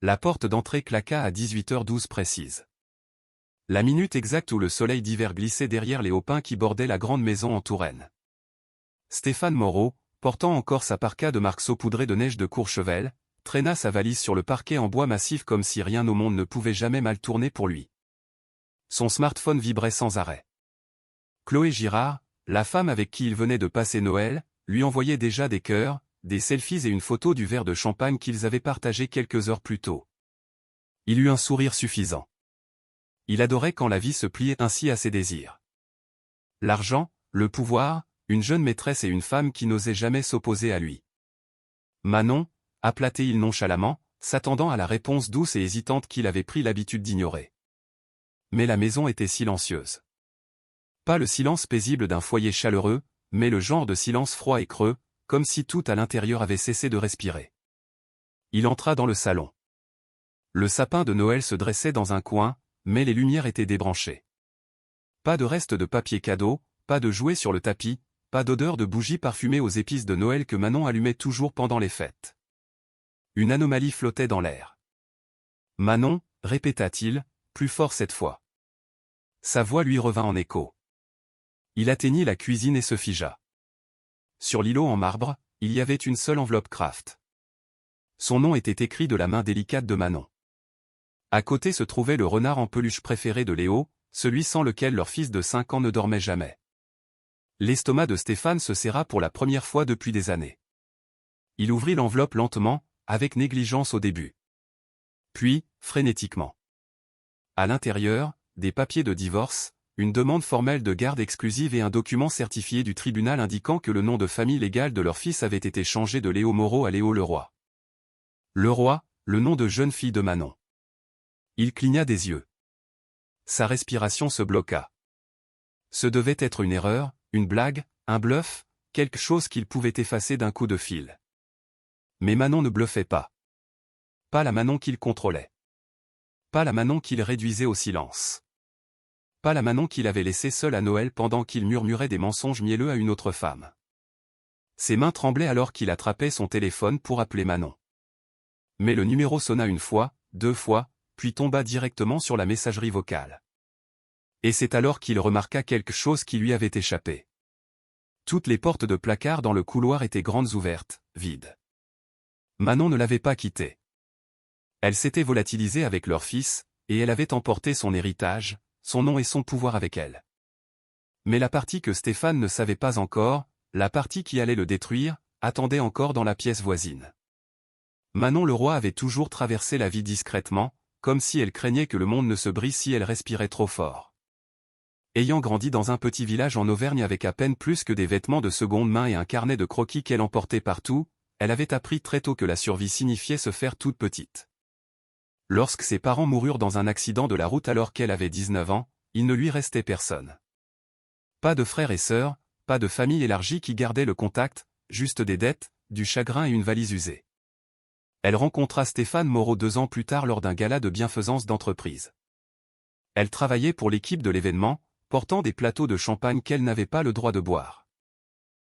La porte d'entrée claqua à 18h12 précise. La minute exacte où le soleil d'hiver glissait derrière les hauts pins qui bordaient la grande maison en Touraine. Stéphane Moreau, portant encore sa parka de marque saupoudrée de neige de Courchevel, traîna sa valise sur le parquet en bois massif comme si rien au monde ne pouvait jamais mal tourner pour lui. Son smartphone vibrait sans arrêt. Chloé Girard, la femme avec qui il venait de passer Noël, lui envoyait déjà des cœurs, des selfies et une photo du verre de champagne qu'ils avaient partagé quelques heures plus tôt. Il eut un sourire suffisant. Il adorait quand la vie se pliait ainsi à ses désirs. L'argent, le pouvoir, une jeune maîtresse et une femme qui n'osaient jamais s'opposer à lui. Manon, aplatait-il nonchalamment, s'attendant à la réponse douce et hésitante qu'il avait pris l'habitude d'ignorer. Mais la maison était silencieuse. Pas le silence paisible d'un foyer chaleureux, mais le genre de silence froid et creux, comme si tout à l'intérieur avait cessé de respirer. Il entra dans le salon. Le sapin de Noël se dressait dans un coin, mais les lumières étaient débranchées. Pas de reste de papier cadeau, pas de jouets sur le tapis, pas d'odeur de bougies parfumées aux épices de Noël que Manon allumait toujours pendant les fêtes. Une anomalie flottait dans l'air. « Manon » répéta-t-il, plus fort cette fois. Sa voix lui revint en écho. Il atteignit la cuisine et se figea. Sur l'îlot en marbre, il y avait une seule enveloppe Kraft. Son nom était écrit de la main délicate de Manon. À côté se trouvait le renard en peluche préféré de Léo, celui sans lequel leur fils de 5 ans ne dormait jamais. L'estomac de Stéphane se serra pour la première fois depuis des années. Il ouvrit l'enveloppe lentement, avec négligence au début. Puis, frénétiquement. À l'intérieur, des papiers de divorce, une demande formelle de garde exclusive et un document certifié du tribunal indiquant que le nom de famille légal de leur fils avait été changé de Léo Moreau à Léo Leroy. Leroy, le nom de jeune fille de Manon. Il cligna des yeux. Sa respiration se bloqua. Ce devait être une erreur, une blague, un bluff, quelque chose qu'il pouvait effacer d'un coup de fil. Mais Manon ne bluffait pas. Pas la Manon qu'il contrôlait. Pas la Manon qu'il réduisait au silence. Pas la Manon qu'il avait laissée seule à Noël pendant qu'il murmurait des mensonges mielleux à une autre femme. Ses mains tremblaient alors qu'il attrapait son téléphone pour appeler Manon. Mais le numéro sonna une fois, 2 fois, puis tomba directement sur la messagerie vocale. Et c'est alors qu'il remarqua quelque chose qui lui avait échappé. Toutes les portes de placard dans le couloir étaient grandes ouvertes, vides. Manon ne l'avait pas quitté. Elle s'était volatilisée avec leur fils, et elle avait emporté son héritage, son nom et son pouvoir avec elle. Mais la partie que Stéphane ne savait pas encore, la partie qui allait le détruire, attendait encore dans la pièce voisine. Manon Leroy avait toujours traversé la vie discrètement, comme si elle craignait que le monde ne se brise si elle respirait trop fort. Ayant grandi dans un petit village en Auvergne avec à peine plus que des vêtements de seconde main et un carnet de croquis qu'elle emportait partout, elle avait appris très tôt que la survie signifiait se faire toute petite. Lorsque ses parents moururent dans un accident de la route alors qu'elle avait 19 ans, il ne lui restait personne. Pas de frères et sœurs, pas de famille élargie qui gardait le contact, juste des dettes, du chagrin et une valise usée. Elle rencontra Stéphane Moreau 2 ans plus tard lors d'un gala de bienfaisance d'entreprise. Elle travaillait pour l'équipe de l'événement, portant des plateaux de champagne qu'elle n'avait pas le droit de boire.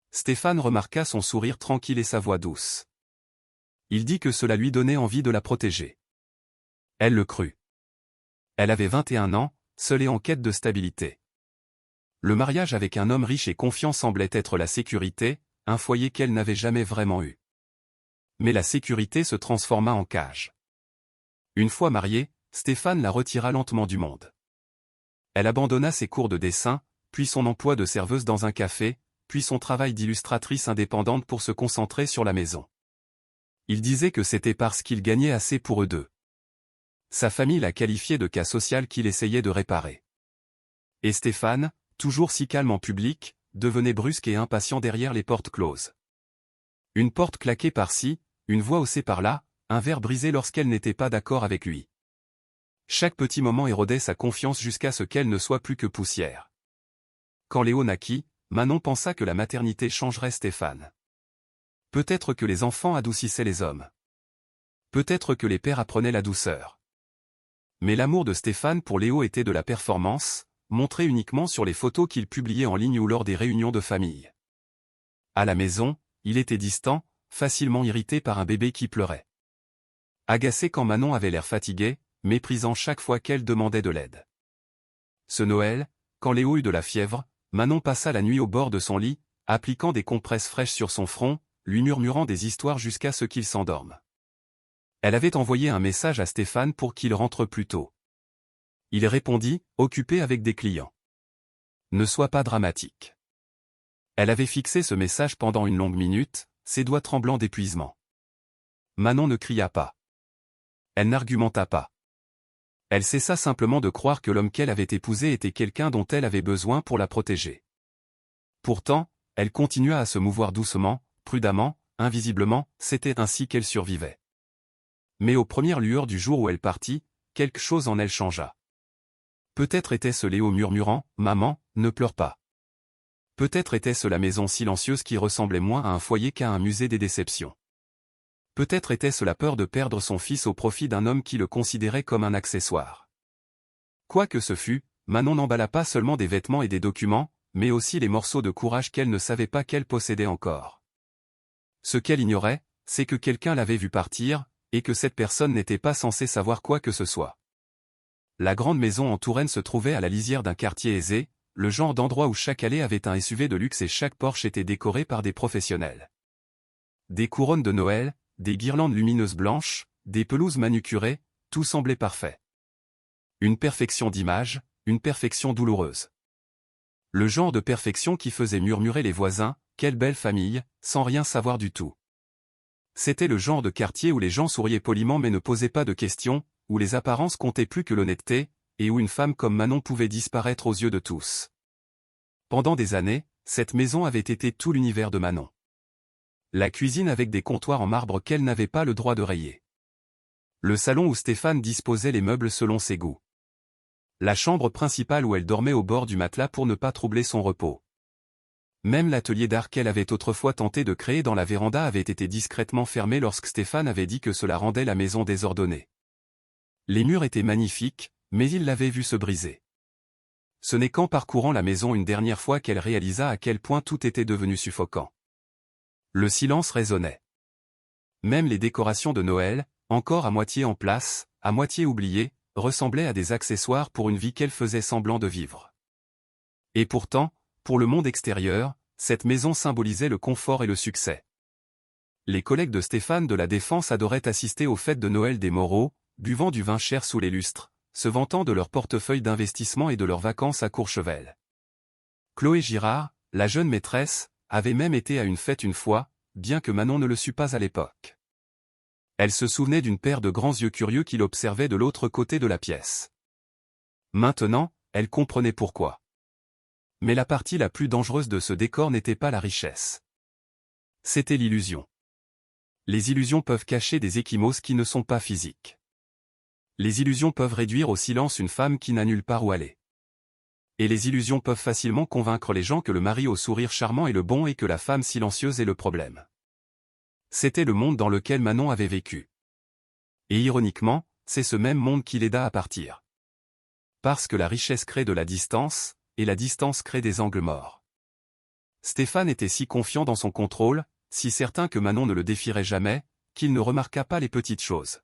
Stéphane remarqua son sourire tranquille et sa voix douce. Il dit que cela lui donnait envie de la protéger. Elle le crut. Elle avait 21 ans, seule et en quête de stabilité. Le mariage avec un homme riche et confiant semblait être la sécurité, un foyer qu'elle n'avait jamais vraiment eu. Mais la sécurité se transforma en cage. Une fois mariée, Stéphane la retira lentement du monde. Elle abandonna ses cours de dessin, puis son emploi de serveuse dans un café, puis son travail d'illustratrice indépendante pour se concentrer sur la maison. Il disait que c'était parce qu'il gagnait assez pour eux deux. Sa famille la qualifiait de cas social qu'il essayait de réparer. Et Stéphane, toujours si calme en public, devenait brusque et impatient derrière les portes closes. Une porte claquée par-ci, une voix haussée par-là, un verre brisé lorsqu'elle n'était pas d'accord avec lui. Chaque petit moment érodait sa confiance jusqu'à ce qu'elle ne soit plus que poussière. Quand Léo naquit, Manon pensa que la maternité changerait Stéphane. Peut-être que les enfants adoucissaient les hommes. Peut-être que les pères apprenaient la douceur. Mais l'amour de Stéphane pour Léo était de la performance, montré uniquement sur les photos qu'il publiait en ligne ou lors des réunions de famille. À la maison, il était distant, facilement irrité par un bébé qui pleurait. agacé quand Manon avait l'air fatigué, méprisant chaque fois qu'elle demandait de l'aide. Ce Noël, quand Léo eut de la fièvre, Manon passa la nuit au bord de son lit, appliquant des compresses fraîches sur son front, lui murmurant des histoires jusqu'à ce qu'il s'endorme. Elle avait envoyé un message à Stéphane pour qu'il rentre plus tôt. Il répondit, occupé avec des clients. Ne sois pas dramatique. Elle avait fixé ce message pendant une longue minute, ses doigts tremblants d'épuisement. Manon ne cria pas. Elle n'argumenta pas. Elle cessa simplement de croire que l'homme qu'elle avait épousé était quelqu'un dont elle avait besoin pour la protéger. Pourtant, elle continua à se mouvoir doucement, prudemment, invisiblement, c'était ainsi qu'elle survivait. Mais aux premières lueurs du jour où elle partit, quelque chose en elle changea. Peut-être était-ce Léo murmurant « Maman, ne pleure pas ». Peut-être était-ce la maison silencieuse qui ressemblait moins à un foyer qu'à un musée des déceptions. Peut-être était-ce la peur de perdre son fils au profit d'un homme qui le considérait comme un accessoire. Quoi que ce fût, Manon n'emballa pas seulement des vêtements et des documents, mais aussi les morceaux de courage qu'elle ne savait pas qu'elle possédait encore. Ce qu'elle ignorait, c'est que quelqu'un l'avait vue partir, et que cette personne n'était pas censée savoir quoi que ce soit. La grande maison en Touraine se trouvait à la lisière d'un quartier aisé, le genre d'endroit où chaque allée avait un SUV de luxe et chaque porche était décoré par des professionnels. Des couronnes de Noël, des guirlandes lumineuses blanches, des pelouses manucurées, tout semblait parfait. Une perfection d'image, une perfection douloureuse. Le genre de perfection qui faisait murmurer les voisins, « Quelle belle famille », sans rien savoir du tout. C'était le genre de quartier où les gens souriaient poliment mais ne posaient pas de questions, où les apparences comptaient plus que l'honnêteté, et où une femme comme Manon pouvait disparaître aux yeux de tous. Pendant des années, cette maison avait été tout l'univers de Manon. La cuisine avec des comptoirs en marbre qu'elle n'avait pas le droit de rayer. Le salon où Stéphane disposait les meubles selon ses goûts. La chambre principale où elle dormait au bord du matelas pour ne pas troubler son repos. Même l'atelier d'art qu'elle avait autrefois tenté de créer dans la véranda avait été discrètement fermé lorsque Stéphane avait dit que cela rendait la maison désordonnée. Les murs étaient magnifiques, mais il l'avait vu se briser. Ce n'est qu'en parcourant la maison une dernière fois qu'elle réalisa à quel point tout était devenu suffocant. Le silence résonnait. Même les décorations de Noël, encore à moitié en place, à moitié oubliées, ressemblaient à des accessoires pour une vie qu'elle faisait semblant de vivre. Et pourtant, pour le monde extérieur, cette maison symbolisait le confort et le succès. Les collègues de Stéphane de la Défense adoraient assister aux fêtes de Noël des Moreau, buvant du vin cher sous les lustres, se vantant de leur portefeuille d'investissement et de leurs vacances à Courchevel. Chloé Girard, la jeune maîtresse, avait même été à une fête une fois, bien que Manon ne le sût pas à l'époque. Elle se souvenait d'une paire de grands yeux curieux qui l'observaient de l'autre côté de la pièce. Maintenant, elle comprenait pourquoi. Mais la partie la plus dangereuse de ce décor n'était pas la richesse. C'était l'illusion. Les illusions peuvent cacher des ecchymoses qui ne sont pas physiques. Les illusions peuvent réduire au silence une femme qui n'a nulle part où aller. Et les illusions peuvent facilement convaincre les gens que le mari au sourire charmant est le bon et que la femme silencieuse est le problème. C'était le monde dans lequel Manon avait vécu. Et ironiquement, c'est ce même monde qui l'aida à partir. Parce que la richesse crée de la distance, et la distance crée des angles morts. Stéphane était si confiant dans son contrôle, si certain que Manon ne le défierait jamais, qu'il ne remarqua pas les petites choses.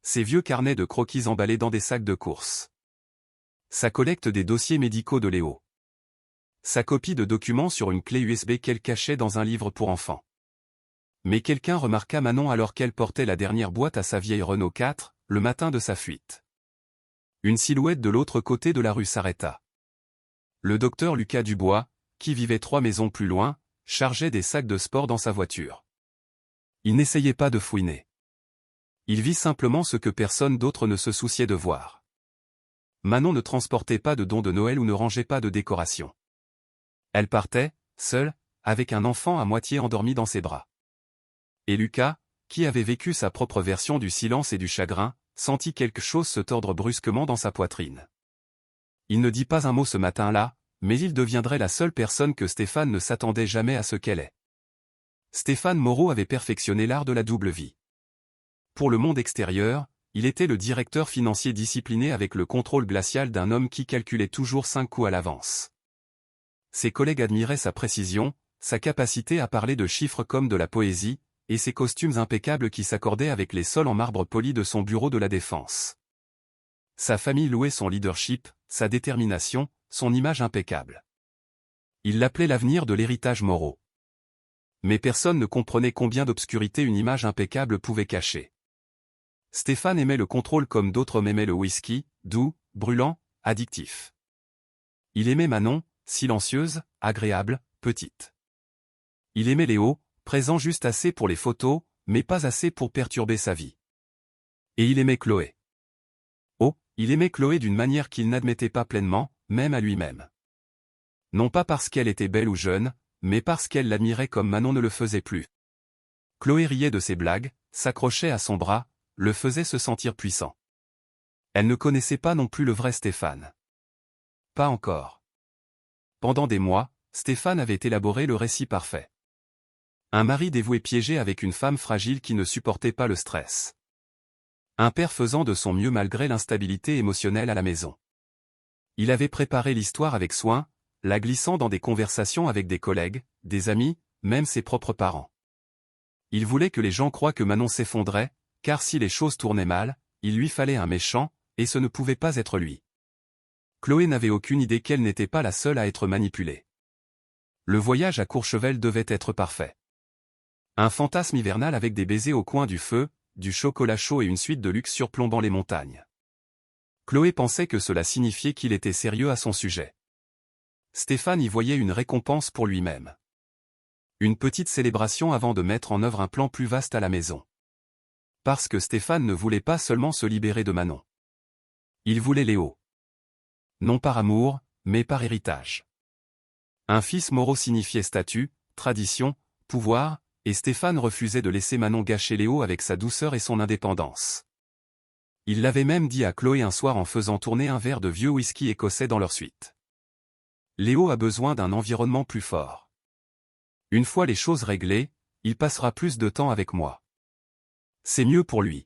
Ses vieux carnets de croquis emballés dans des sacs de course. Sa collecte des dossiers médicaux de Léo. Sa copie de documents sur une clé USB qu'elle cachait dans un livre pour enfants. Mais quelqu'un remarqua Manon alors qu'elle portait la dernière boîte à sa vieille Renault 4, le matin de sa fuite. Une silhouette de l'autre côté de la rue s'arrêta. Le docteur Lucas Dubois, qui vivait 3 maisons plus loin, chargeait des sacs de sport dans sa voiture. Il n'essayait pas de fouiner. Il vit simplement ce que personne d'autre ne se souciait de voir. Manon ne transportait pas de dons de Noël ou ne rangeait pas de décorations. Elle partait, seule, avec un enfant à moitié endormi dans ses bras. Et Lucas, qui avait vécu sa propre version du silence et du chagrin, sentit quelque chose se tordre brusquement dans sa poitrine. Il ne dit pas un mot ce matin-là, mais il deviendrait la seule personne que Stéphane ne s'attendait jamais à ce qu'elle est. Stéphane Moreau avait perfectionné l'art de la double vie. Pour le monde extérieur, il était le directeur financier discipliné avec le contrôle glacial d'un homme qui calculait toujours 5 coups à l'avance. Ses collègues admiraient sa précision, sa capacité à parler de chiffres comme de la poésie, et ses costumes impeccables qui s'accordaient avec les sols en marbre poli de son bureau de la Défense. Sa famille louait son leadership, sa détermination, son image impeccable. Il l'appelait l'avenir de l'héritage Moreau. Mais personne ne comprenait combien d'obscurité une image impeccable pouvait cacher. Stéphane aimait le contrôle comme d'autres hommes aimaient le whisky, doux, brûlant, addictif. Il aimait Manon, silencieuse, agréable, petite. Il aimait Léo, présent juste assez pour les photos, mais pas assez pour perturber sa vie. Et il aimait Chloé. Oh, il aimait Chloé d'une manière qu'il n'admettait pas pleinement, même à lui-même. Non pas parce qu'elle était belle ou jeune, mais parce qu'elle l'admirait comme Manon ne le faisait plus. Chloé riait de ses blagues, s'accrochait à son bras, le faisait se sentir puissant. Elle ne connaissait pas non plus le vrai Stéphane. Pas encore. Pendant des mois, Stéphane avait élaboré le récit parfait. Un mari dévoué piégé avec une femme fragile qui ne supportait pas le stress. Un père faisant de son mieux malgré l'instabilité émotionnelle à la maison. Il avait préparé l'histoire avec soin, la glissant dans des conversations avec des collègues, des amis, même ses propres parents. Il voulait que les gens croient que Manon s'effondrait, car si les choses tournaient mal, il lui fallait un méchant, et ce ne pouvait pas être lui. Chloé n'avait aucune idée qu'elle n'était pas la seule à être manipulée. Le voyage à Courchevel devait être parfait. Un fantasme hivernal avec des baisers au coin du feu, du chocolat chaud et une suite de luxe surplombant les montagnes. Chloé pensait que cela signifiait qu'il était sérieux à son sujet. Stéphane y voyait une récompense pour lui-même. Une petite célébration avant de mettre en œuvre un plan plus vaste à la maison. Parce que Stéphane ne voulait pas seulement se libérer de Manon. Il voulait Léo. Non par amour, mais par héritage. Un fils Moreau signifiait statut, tradition, pouvoir, et Stéphane refusait de laisser Manon gâcher Léo avec sa douceur et son indépendance. Il l'avait même dit à Chloé un soir en faisant tourner un verre de vieux whisky écossais dans leur suite. Léo a besoin d'un environnement plus fort. Une fois les choses réglées, il passera plus de temps avec moi. C'est mieux pour lui.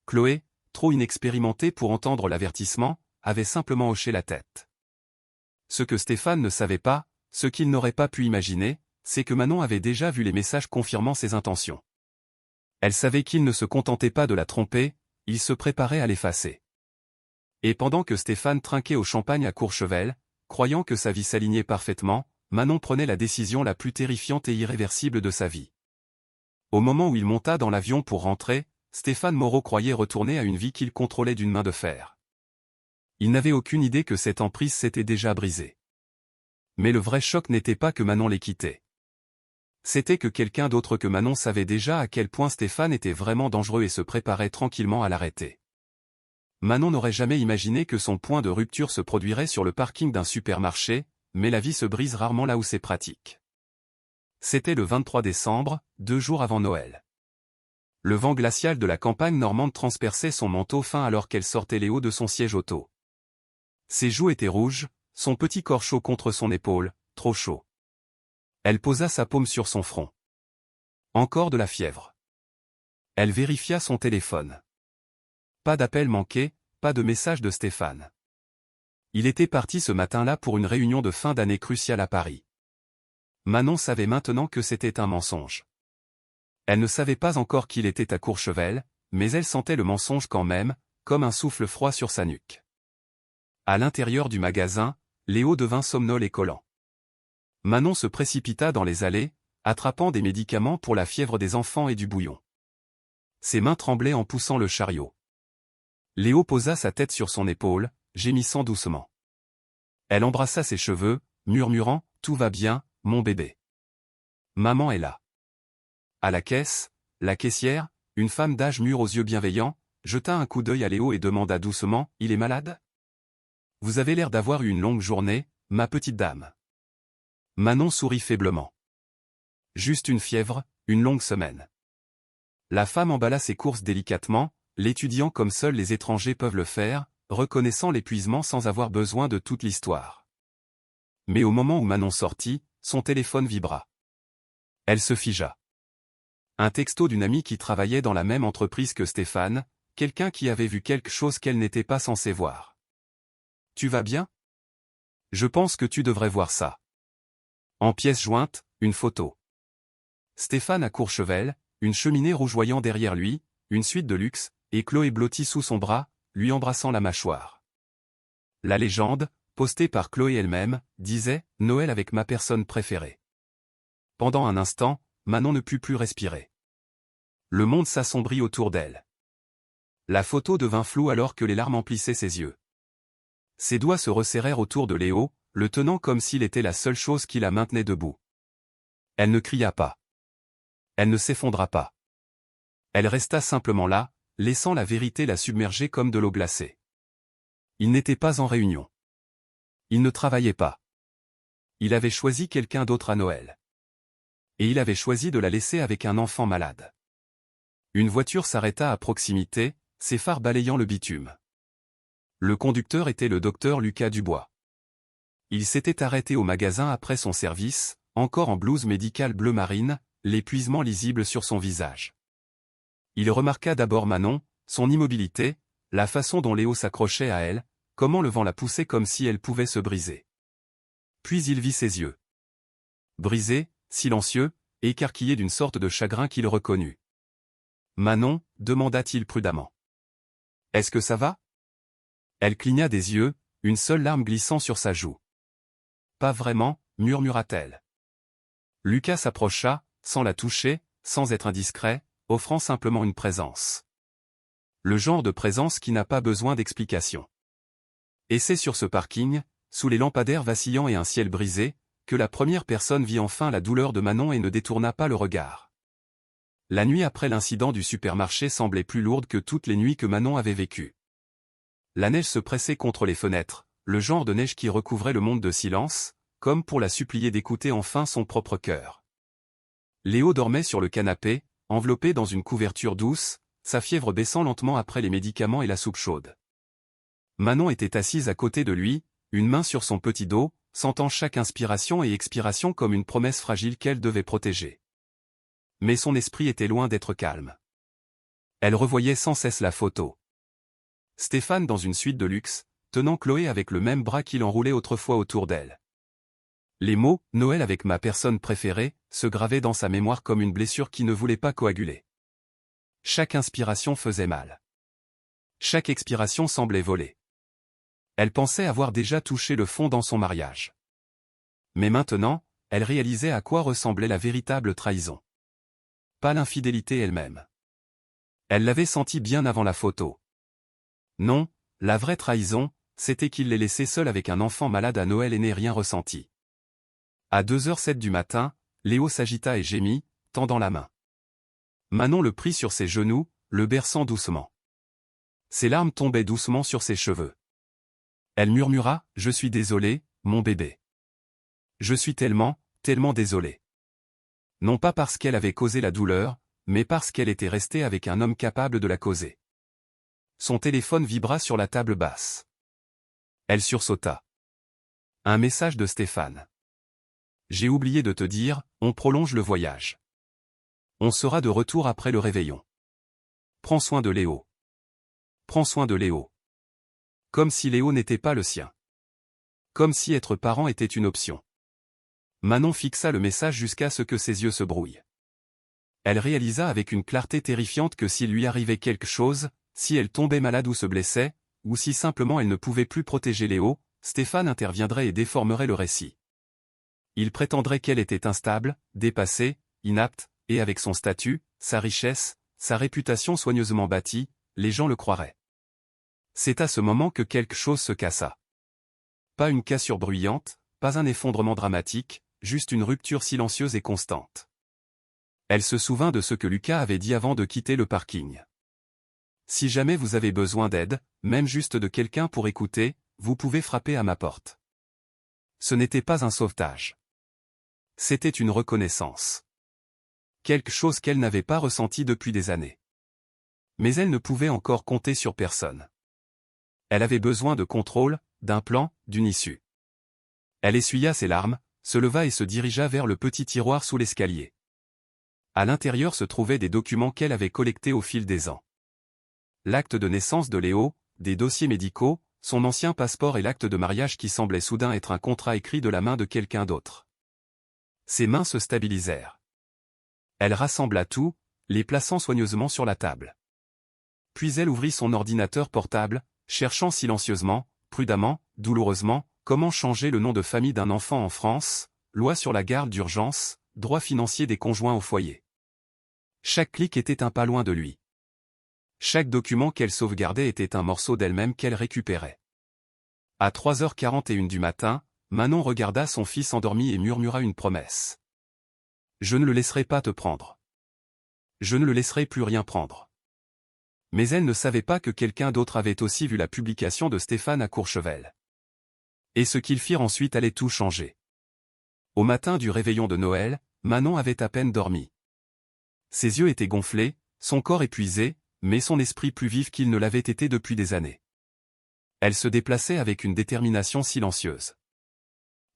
Chloé, trop inexpérimentée pour entendre l'avertissement, avait simplement hoché la tête. Ce que Stéphane ne savait pas, ce qu'il n'aurait pas pu imaginer, c'est que Manon avait déjà vu les messages confirmant ses intentions. Elle savait qu'il ne se contentait pas de la tromper, il se préparait à l'effacer. Et pendant que Stéphane trinquait au champagne à Courchevel, croyant que sa vie s'alignait parfaitement, Manon prenait la décision la plus terrifiante et irréversible de sa vie. Au moment où il monta dans l'avion pour rentrer, Stéphane Moreau croyait retourner à une vie qu'il contrôlait d'une main de fer. Il n'avait aucune idée que cette emprise s'était déjà brisée. Mais le vrai choc n'était pas que Manon les quittait. C'était que quelqu'un d'autre que Manon savait déjà à quel point Stéphane était vraiment dangereux et se préparait tranquillement à l'arrêter. Manon n'aurait jamais imaginé que son point de rupture se produirait sur le parking d'un supermarché, mais la vie se brise rarement là où c'est pratique. C'était le 23 décembre, 2 jours avant Noël. Le vent glacial de la campagne normande transperçait son manteau fin alors qu'elle sortait Léo de son siège auto. Ses joues étaient rouges, son petit corps chaud contre son épaule, trop chaud. Elle posa sa paume sur son front. Encore de la fièvre. Elle vérifia son téléphone. Pas d'appel manqué, pas de message de Stéphane. Il était parti ce matin-là pour une réunion de fin d'année cruciale à Paris. Manon savait maintenant que c'était un mensonge. Elle ne savait pas encore qu'il était à Courchevel, mais elle sentait le mensonge quand même, comme un souffle froid sur sa nuque. À l'intérieur du magasin, Léo devint somnolent et collant. Manon se précipita dans les allées, attrapant des médicaments pour la fièvre des enfants et du bouillon. Ses mains tremblaient en poussant le chariot. Léo posa sa tête sur son épaule, gémissant doucement. Elle embrassa ses cheveux, murmurant « Tout va bien, mon bébé. Maman est là. » À la caisse, la caissière, une femme d'âge mûr aux yeux bienveillants, jeta un coup d'œil à Léo et demanda doucement « Il est malade ? Vous avez l'air d'avoir eu une longue journée, ma petite dame. » Manon sourit faiblement. Juste une fièvre, une longue semaine. La femme emballa ses courses délicatement, l'étudiant comme seuls les étrangers peuvent le faire, reconnaissant l'épuisement sans avoir besoin de toute l'histoire. Mais au moment où Manon sortit, son téléphone vibra. Elle se figea. Un texto d'une amie qui travaillait dans la même entreprise que Stéphane, quelqu'un qui avait vu quelque chose qu'elle n'était pas censée voir. « Tu vas bien ? Je pense que tu devrais voir ça. » En pièce jointe, une photo. Stéphane à Courchevel, une cheminée rougeoyant derrière lui, une suite de luxe, et Chloé blottie sous son bras, lui embrassant la mâchoire. La légende, postée par Chloé elle-même, disait « Noël avec ma personne préférée ». Pendant un instant, Manon ne put plus respirer. Le monde s'assombrit autour d'elle. La photo devint floue alors que les larmes emplissaient ses yeux. Ses doigts se resserrèrent autour de Léo, le tenant comme s'il était la seule chose qui la maintenait debout. Elle ne cria pas. Elle ne s'effondra pas. Elle resta simplement là, laissant la vérité la submerger comme de l'eau glacée. Il n'était pas en réunion. Il ne travaillait pas. Il avait choisi quelqu'un d'autre à Noël. Et il avait choisi de la laisser avec un enfant malade. Une voiture s'arrêta à proximité, ses phares balayant le bitume. Le conducteur était le docteur Lucas Dubois. Il s'était arrêté au magasin après son service, encore en blouse médicale bleu marine, l'épuisement lisible sur son visage. Il remarqua d'abord Manon, son immobilité, la façon dont Léo s'accrochait à elle, comment le vent la poussait comme si elle pouvait se briser. Puis il vit ses yeux. Brisés, silencieux, écarquillés d'une sorte de chagrin qu'il reconnut. « Manon » demanda-t-il prudemment. « Est-ce que ça va ?» Elle cligna des yeux, une seule larme glissant sur sa joue. « Pas vraiment » murmura-t-elle. Lucas s'approcha, sans la toucher, sans être indiscret, offrant simplement une présence. Le genre de présence qui n'a pas besoin d'explication. Et c'est sur ce parking, sous les lampadaires vacillants et un ciel brisé, que la première personne vit enfin la douleur de Manon et ne détourna pas le regard. La nuit après l'incident du supermarché semblait plus lourde que toutes les nuits que Manon avait vécues. La neige se pressait contre les fenêtres, le genre de neige qui recouvrait le monde de silence, comme pour la supplier d'écouter enfin son propre cœur. Léo dormait sur le canapé, enveloppé dans une couverture douce, sa fièvre baissant lentement après les médicaments et la soupe chaude. Manon était assise à côté de lui, une main sur son petit dos, sentant chaque inspiration et expiration comme une promesse fragile qu'elle devait protéger. Mais son esprit était loin d'être calme. Elle revoyait sans cesse la photo. Stéphane dans une suite de luxe, tenant Chloé avec le même bras qu'il enroulait autrefois autour d'elle. Les mots « Noël avec ma personne préférée » se gravaient dans sa mémoire comme une blessure qui ne voulait pas coaguler. Chaque inspiration faisait mal. Chaque expiration semblait voler. Elle pensait avoir déjà touché le fond dans son mariage. Mais maintenant, elle réalisait à quoi ressemblait la véritable trahison. Pas l'infidélité elle-même. Elle l'avait senti bien avant la photo. Non, la vraie trahison, c'était qu'il les laissait seuls avec un enfant malade à Noël et n'ait rien ressenti. À 2h07 du matin, Léo s'agita et gémit, tendant la main. Manon le prit sur ses genoux, le berçant doucement. Ses larmes tombaient doucement sur ses cheveux. Elle murmura « Je suis désolée, mon bébé. Je suis tellement, tellement désolée. » Non pas parce qu'elle avait causé la douleur, mais parce qu'elle était restée avec un homme capable de la causer. Son téléphone vibra sur la table basse. Elle sursauta. Un message de Stéphane. « J'ai oublié de te dire, on prolonge le voyage. On sera de retour après le réveillon. Prends soin de Léo. Prends soin de Léo. » Comme si Léo n'était pas le sien. Comme si être parent était une option. Manon fixa le message jusqu'à ce que ses yeux se brouillent. Elle réalisa avec une clarté terrifiante que s'il lui arrivait quelque chose, si elle tombait malade ou se blessait, ou si simplement elle ne pouvait plus protéger Léo, Stéphane interviendrait et déformerait le récit. Il prétendrait qu'elle était instable, dépassée, inapte, et avec son statut, sa richesse, sa réputation soigneusement bâtie, les gens le croiraient. C'est à ce moment que quelque chose se cassa. Pas une cassure bruyante, pas un effondrement dramatique, juste une rupture silencieuse et constante. Elle se souvint de ce que Lucas avait dit avant de quitter le parking. Si jamais vous avez besoin d'aide, même juste de quelqu'un pour écouter, vous pouvez frapper à ma porte. Ce n'était pas un sauvetage. C'était une reconnaissance. Quelque chose qu'elle n'avait pas ressenti depuis des années. Mais elle ne pouvait encore compter sur personne. Elle avait besoin de contrôle, d'un plan, d'une issue. Elle essuya ses larmes, se leva et se dirigea vers le petit tiroir sous l'escalier. À l'intérieur se trouvaient des documents qu'elle avait collectés au fil des ans. L'acte de naissance de Léo, des dossiers médicaux, son ancien passeport et l'acte de mariage qui semblait soudain être un contrat écrit de la main de quelqu'un d'autre. Ses mains se stabilisèrent. Elle rassembla tout, les plaçant soigneusement sur la table. Puis elle ouvrit son ordinateur portable, cherchant silencieusement, prudemment, douloureusement, comment changer le nom de famille d'un enfant en France, loi sur la garde d'urgence, droit financier des conjoints au foyer. Chaque clic était un pas loin de lui. Chaque document qu'elle sauvegardait était un morceau d'elle-même qu'elle récupérait. À 3h41 du matin, Manon regarda son fils endormi et murmura une promesse. « Je ne le laisserai pas te prendre. Je ne le laisserai plus rien prendre. » Mais elle ne savait pas que quelqu'un d'autre avait aussi vu la publication de Stéphane à Courchevel. Et ce qu'ils firent ensuite allait tout changer. Au matin du réveillon de Noël, Manon avait à peine dormi. Ses yeux étaient gonflés, son corps épuisé, mais son esprit plus vif qu'il ne l'avait été depuis des années. Elle se déplaçait avec une détermination silencieuse.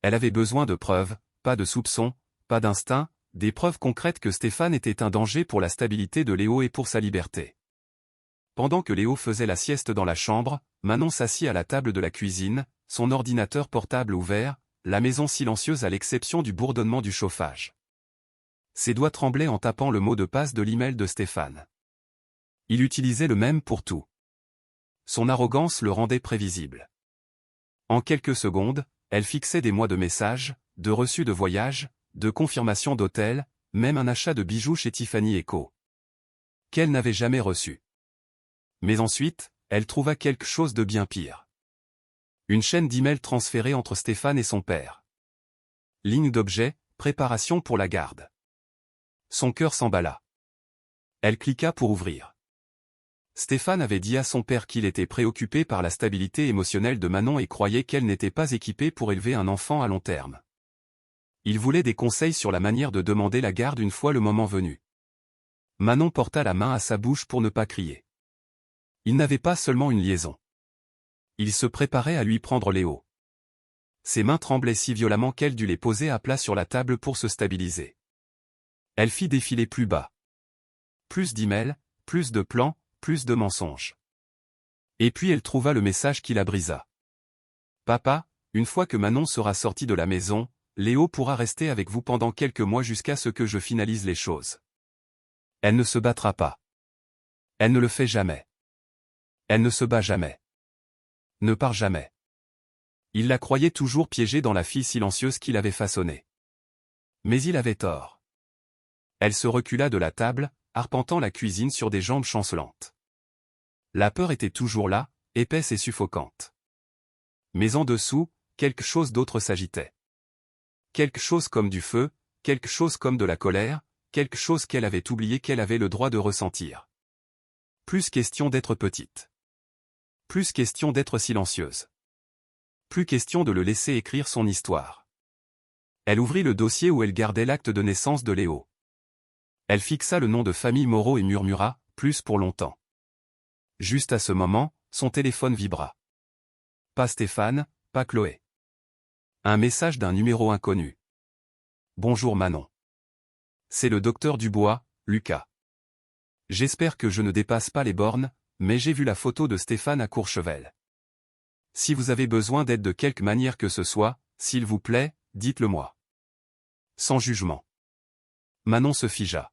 Elle avait besoin de preuves, pas de soupçons, pas d'instinct, des preuves concrètes que Stéphane était un danger pour la stabilité de Léo et pour sa liberté. Pendant que Léo faisait la sieste dans la chambre, Manon s'assit à la table de la cuisine, son ordinateur portable ouvert, la maison silencieuse à l'exception du bourdonnement du chauffage. Ses doigts tremblaient en tapant le mot de passe de l'email de Stéphane. Il utilisait le même pour tout. Son arrogance le rendait prévisible. En quelques secondes, elle fixait des mois de messages, de reçus de voyage, de confirmations d'hôtel, même un achat de bijoux chez Tiffany & Co. Qu'elle n'avait jamais reçu. Mais ensuite, elle trouva quelque chose de bien pire. Une chaîne d'emails transférés entre Stéphane et son père. Ligne d'objet, préparation pour la garde. Son cœur s'emballa. Elle cliqua pour ouvrir. Stéphane avait dit à son père qu'il était préoccupé par la stabilité émotionnelle de Manon et croyait qu'elle n'était pas équipée pour élever un enfant à long terme. Il voulait des conseils sur la manière de demander la garde une fois le moment venu. Manon porta la main à sa bouche pour ne pas crier. Il n'avait pas seulement une liaison. Il se préparait à lui prendre Léo. Ses mains tremblaient si violemment qu'elle dut les poser à plat sur la table pour se stabiliser. Elle fit défiler plus bas. Plus d'emails, plus de plans, plus de mensonges. Et puis elle trouva le message qui la brisa. « Papa, une fois que Manon sera sortie de la maison, Léo pourra rester avec vous pendant quelques mois jusqu'à ce que je finalise les choses. Elle ne se battra pas. Elle ne le fait jamais. Elle ne se bat jamais. Ne part jamais. » Il la croyait toujours piégée dans la fille silencieuse qu'il avait façonnée. Mais il avait tort. Elle se recula de la table, arpentant la cuisine sur des jambes chancelantes. La peur était toujours là, épaisse et suffocante. Mais en dessous, quelque chose d'autre s'agitait. Quelque chose comme du feu, quelque chose comme de la colère, quelque chose qu'elle avait oublié qu'elle avait le droit de ressentir. Plus question d'être petite. Plus question d'être silencieuse. Plus question de le laisser écrire son histoire. Elle ouvrit le dossier où elle gardait l'acte de naissance de Léo. Elle fixa le nom de famille Moreau et murmura, plus pour longtemps. Juste à ce moment, son téléphone vibra. Pas Stéphane, pas Chloé. Un message d'un numéro inconnu. Bonjour Manon. C'est le docteur Dubois, Lucas. J'espère que je ne dépasse pas les bornes, mais j'ai vu la photo de Stéphane à Courchevel. Si vous avez besoin d'aide de quelque manière que ce soit, s'il vous plaît, dites-le-moi. Sans jugement. Manon se figea.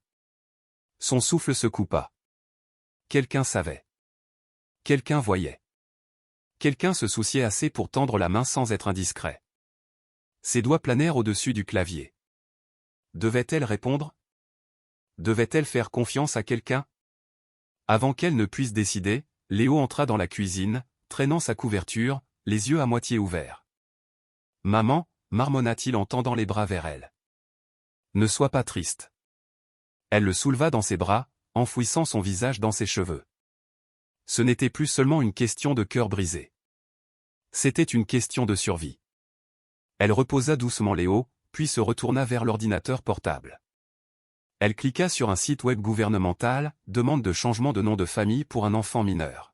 Son souffle se coupa. Quelqu'un savait. Quelqu'un voyait. Quelqu'un se souciait assez pour tendre la main sans être indiscret. Ses doigts planèrent au-dessus du clavier. Devait-elle répondre? Devait-elle faire confiance à quelqu'un? Avant qu'elle ne puisse décider, Léo entra dans la cuisine, traînant sa couverture, les yeux à moitié ouverts. « Maman » marmonna-t-il en tendant les bras vers elle. « Ne sois pas triste. » Elle le souleva dans ses bras, enfouissant son visage dans ses cheveux. Ce n'était plus seulement une question de cœur brisé. C'était une question de survie. Elle reposa doucement Léo, puis se retourna vers l'ordinateur portable. Elle cliqua sur un site web gouvernemental, demande de changement de nom de famille pour un enfant mineur.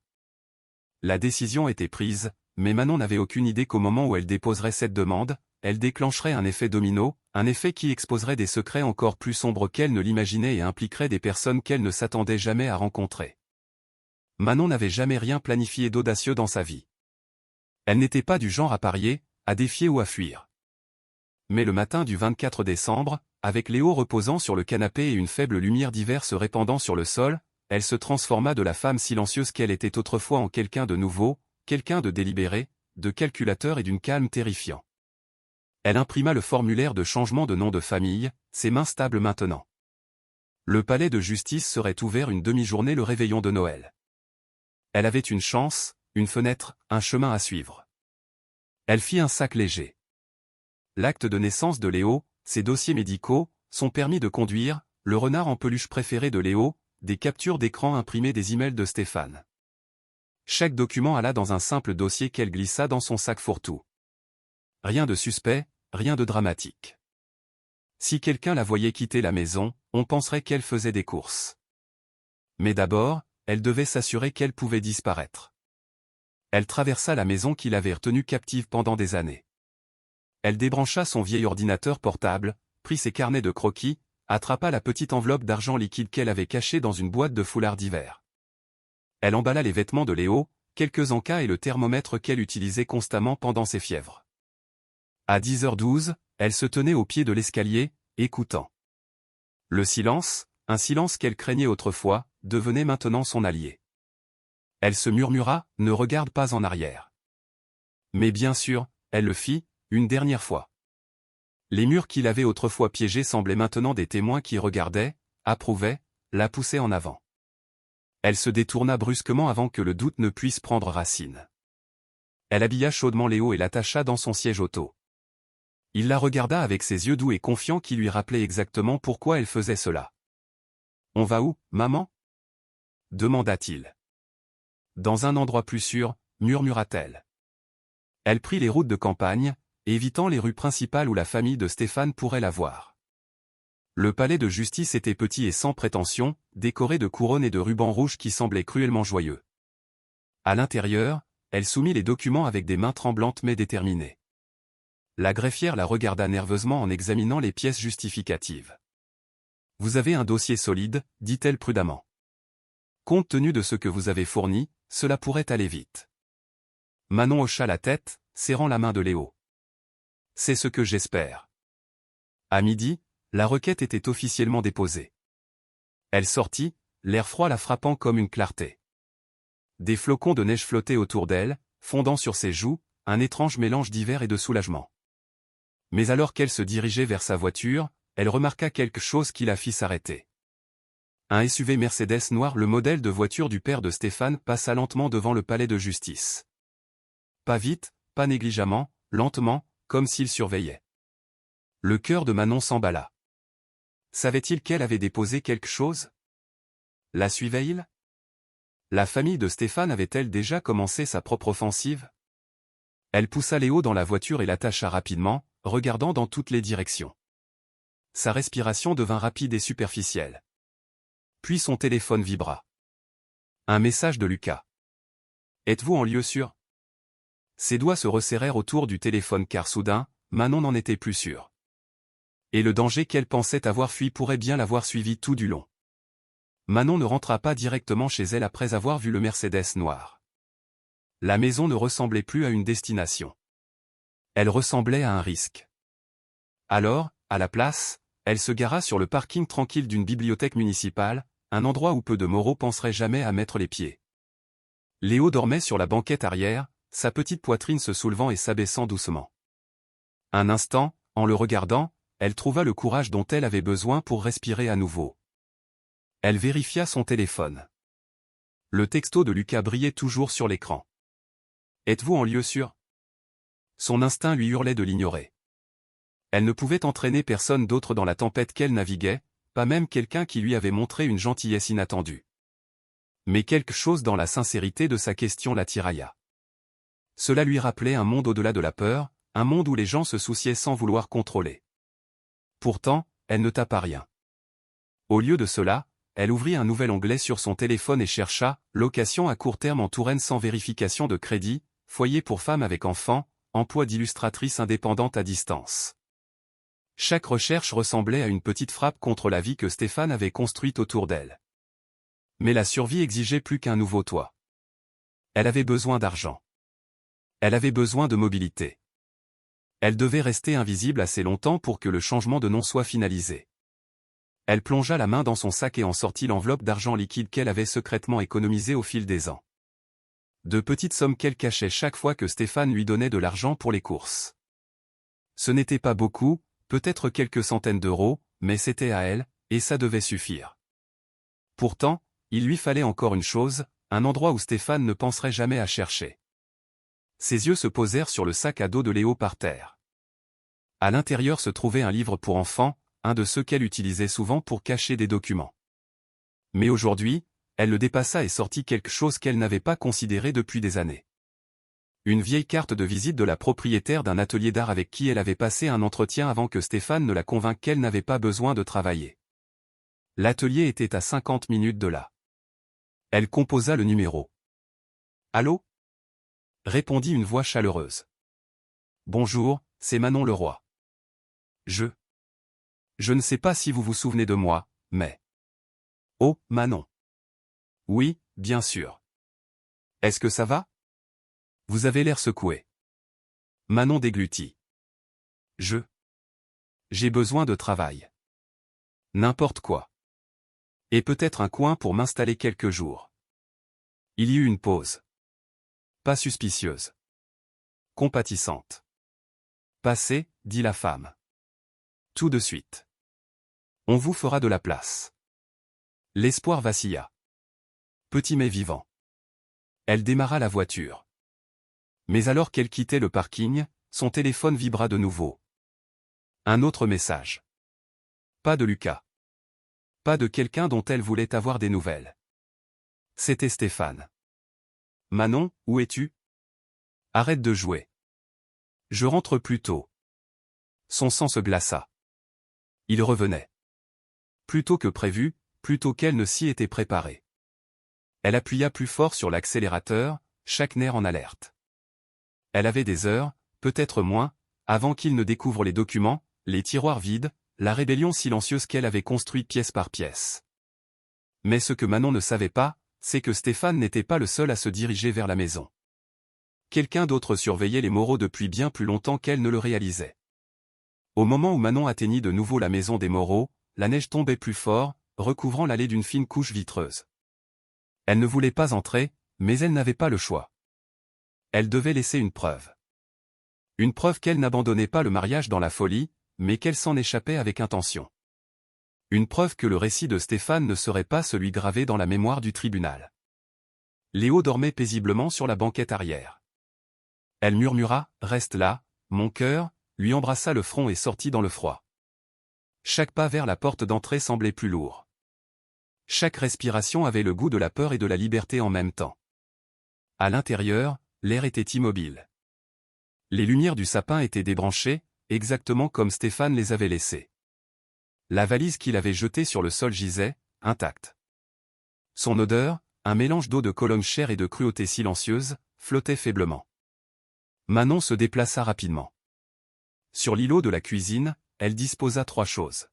La décision était prise, mais Manon n'avait aucune idée qu'au moment où elle déposerait cette demande, elle déclencherait un effet domino, un effet qui exposerait des secrets encore plus sombres qu'elle ne l'imaginait et impliquerait des personnes qu'elle ne s'attendait jamais à rencontrer. Manon n'avait jamais rien planifié d'audacieux dans sa vie. Elle n'était pas du genre à parier, à défier ou à fuir. Mais le matin du 24 décembre, avec Léo reposant sur le canapé et une faible lumière d'hiver se répandant sur le sol, elle se transforma de la femme silencieuse qu'elle était autrefois en quelqu'un de nouveau, quelqu'un de délibéré, de calculateur et d'une calme terrifiant. Elle imprima le formulaire de changement de nom de famille, ses mains stables maintenant. Le palais de justice serait ouvert une demi-journée le réveillon de Noël. Elle avait une chance, une fenêtre, un chemin à suivre. Elle fit un sac léger. L'acte de naissance de Léo, ses dossiers médicaux, son permis de conduire, le renard en peluche préféré de Léo, des captures d'écran imprimées des emails de Stéphane. Chaque document alla dans un simple dossier qu'elle glissa dans son sac fourre-tout. Rien de suspect, rien de dramatique. Si quelqu'un la voyait quitter la maison, on penserait qu'elle faisait des courses. Mais d'abord, elle devait s'assurer qu'elle pouvait disparaître. Elle traversa la maison qui l'avait retenue captive pendant des années. Elle débrancha son vieil ordinateur portable, prit ses carnets de croquis, attrapa la petite enveloppe d'argent liquide qu'elle avait cachée dans une boîte de foulard d'hiver. Elle emballa les vêtements de Léo, quelques encas et le thermomètre qu'elle utilisait constamment pendant ses fièvres. À 10h12, elle se tenait au pied de l'escalier, écoutant. Le silence, un silence qu'elle craignait autrefois, devenait maintenant son allié. Elle se murmura, « Ne regarde pas en arrière. » Mais bien sûr, elle le fit, une dernière fois. Les murs qui l'avaient autrefois piégée semblaient maintenant des témoins qui regardaient, approuvaient, la poussaient en avant. Elle se détourna brusquement avant que le doute ne puisse prendre racine. Elle habilla chaudement Léo et l'attacha dans son siège auto. Il la regarda avec ses yeux doux et confiants qui lui rappelaient exactement pourquoi elle faisait cela. « On va où, maman » demanda-t-il. « Dans un endroit plus sûr » murmura-t-elle. Elle prit les routes de campagne, évitant les rues principales où la famille de Stéphane pourrait la voir. Le palais de justice était petit et sans prétention, décoré de couronnes et de rubans rouges qui semblaient cruellement joyeux. À l'intérieur, elle soumit les documents avec des mains tremblantes mais déterminées. La greffière la regarda nerveusement en examinant les pièces justificatives. « Vous avez un dossier solide, dit-elle prudemment. Compte tenu de ce que vous avez fourni, cela pourrait aller vite. » Manon hocha la tête, serrant la main de Léo. « C'est ce que j'espère. » À midi, la requête était officiellement déposée. Elle sortit, l'air froid la frappant comme une clarté. Des flocons de neige flottaient autour d'elle, fondant sur ses joues, un étrange mélange d'hiver et de soulagement. Mais alors qu'elle se dirigeait vers sa voiture, elle remarqua quelque chose qui la fit s'arrêter. Un SUV Mercedes noir, le modèle de voiture du père de Stéphane, passa lentement devant le palais de justice. Pas vite, pas négligemment, lentement, comme s'il surveillait. Le cœur de Manon s'emballa. Savait-il qu'elle avait déposé quelque chose? La suivait-il? La famille de Stéphane avait-elle déjà commencé sa propre offensive? Elle poussa Léo dans la voiture et l'attacha rapidement, regardant dans toutes les directions. Sa respiration devint rapide et superficielle. Puis son téléphone vibra. Un message de Lucas. « Êtes-vous en lieu sûr ?» Ses doigts se resserrèrent autour du téléphone car soudain, Manon n'en était plus sûre. Et le danger qu'elle pensait avoir fui pourrait bien l'avoir suivi tout du long. Manon ne rentra pas directement chez elle après avoir vu le Mercedes noir. La maison ne ressemblait plus à une destination. Elle ressemblait à un risque. Alors, à la place, elle se gara sur le parking tranquille d'une bibliothèque municipale, un endroit où peu de moraux penseraient jamais à mettre les pieds. Léo dormait sur la banquette arrière, sa petite poitrine se soulevant et s'abaissant doucement. Un instant, en le regardant, elle trouva le courage dont elle avait besoin pour respirer à nouveau. Elle vérifia son téléphone. Le texto de Lucas brillait toujours sur l'écran. « Êtes-vous en lieu sûr ?» Son instinct lui hurlait de l'ignorer. Elle ne pouvait entraîner personne d'autre dans la tempête qu'elle naviguait, pas même quelqu'un qui lui avait montré une gentillesse inattendue. Mais quelque chose dans la sincérité de sa question la tirailla. Cela lui rappelait un monde au-delà de la peur, un monde où les gens se souciaient sans vouloir contrôler. Pourtant, elle ne tapa rien. Au lieu de cela, elle ouvrit un nouvel onglet sur son téléphone et chercha « Location à court terme en Touraine sans vérification de crédit, foyer pour femmes avec enfants, emploi d'illustratrice indépendante à distance ». Chaque recherche ressemblait à une petite frappe contre la vie que Stéphane avait construite autour d'elle. Mais la survie exigeait plus qu'un nouveau toit. Elle avait besoin d'argent. Elle avait besoin de mobilité. Elle devait rester invisible assez longtemps pour que le changement de nom soit finalisé. Elle plongea la main dans son sac et en sortit l'enveloppe d'argent liquide qu'elle avait secrètement économisée au fil des ans. De petites sommes qu'elle cachait chaque fois que Stéphane lui donnait de l'argent pour les courses. Ce n'était pas beaucoup, peut-être quelques centaines d'euros, mais c'était à elle, et ça devait suffire. Pourtant, il lui fallait encore une chose, un endroit où Stéphane ne penserait jamais à chercher. Ses yeux se posèrent sur le sac à dos de Léo par terre. À l'intérieur se trouvait un livre pour enfants, un de ceux qu'elle utilisait souvent pour cacher des documents. Mais aujourd'hui, elle le dépassa et sortit quelque chose qu'elle n'avait pas considéré depuis des années. Une vieille carte de visite de la propriétaire d'un atelier d'art avec qui elle avait passé un entretien avant que Stéphane ne la convainque qu'elle n'avait pas besoin de travailler. L'atelier était à 50 minutes de là. Elle composa le numéro. « Allô ?» répondit une voix chaleureuse. « Bonjour, c'est Manon Leroy. Je ne sais pas si vous vous souvenez de moi, mais... » « Oh, Manon. »« Oui, bien sûr. Est-ce que ça va ? Vous avez l'air secoué. » Manon déglutit. « J'ai besoin de travail. N'importe quoi. Et peut-être un coin pour m'installer quelques jours. » Il y eut une pause. Pas suspicieuse. Compatissante. « Passez, » dit la femme. « Tout de suite. On vous fera de la place. » L'espoir vacilla. Petit mais vivant. Elle démarra la voiture. Mais alors qu'elle quittait le parking, son téléphone vibra de nouveau. Un autre message. Pas de Lucas. Pas de quelqu'un dont elle voulait avoir des nouvelles. C'était Stéphane. « Manon, où es-tu ? Arrête de jouer. Je rentre plus tôt. » Son sang se glaça. Il revenait. Plus tôt que prévu, plus tôt qu'elle ne s'y était préparée. Elle appuya plus fort sur l'accélérateur, chaque nerf en alerte. Elle avait des heures, peut-être moins, avant qu'il ne découvre les documents, les tiroirs vides, la rébellion silencieuse qu'elle avait construite pièce par pièce. Mais ce que Manon ne savait pas, c'est que Stéphane n'était pas le seul à se diriger vers la maison. Quelqu'un d'autre surveillait les Moreau depuis bien plus longtemps qu'elle ne le réalisait. Au moment où Manon atteignit de nouveau la maison des Moreau, la neige tombait plus fort, recouvrant l'allée d'une fine couche vitreuse. Elle ne voulait pas entrer, mais elle n'avait pas le choix. Elle devait laisser une preuve. Une preuve qu'elle n'abandonnait pas le mariage dans la folie, mais qu'elle s'en échappait avec intention. Une preuve que le récit de Stéphane ne serait pas celui gravé dans la mémoire du tribunal. Léo dormait paisiblement sur la banquette arrière. Elle murmura « Reste là, mon cœur », lui embrassa le front et sortit dans le froid. Chaque pas vers la porte d'entrée semblait plus lourd. Chaque respiration avait le goût de la peur et de la liberté en même temps. À l'intérieur, l'air était immobile. Les lumières du sapin étaient débranchées, exactement comme Stéphane les avait laissées. La valise qu'il avait jetée sur le sol gisait, intacte. Son odeur, un mélange d'eau de Cologne chère et de cruauté silencieuse, flottait faiblement. Manon se déplaça rapidement. Sur l'îlot de la cuisine, elle disposa 3 choses.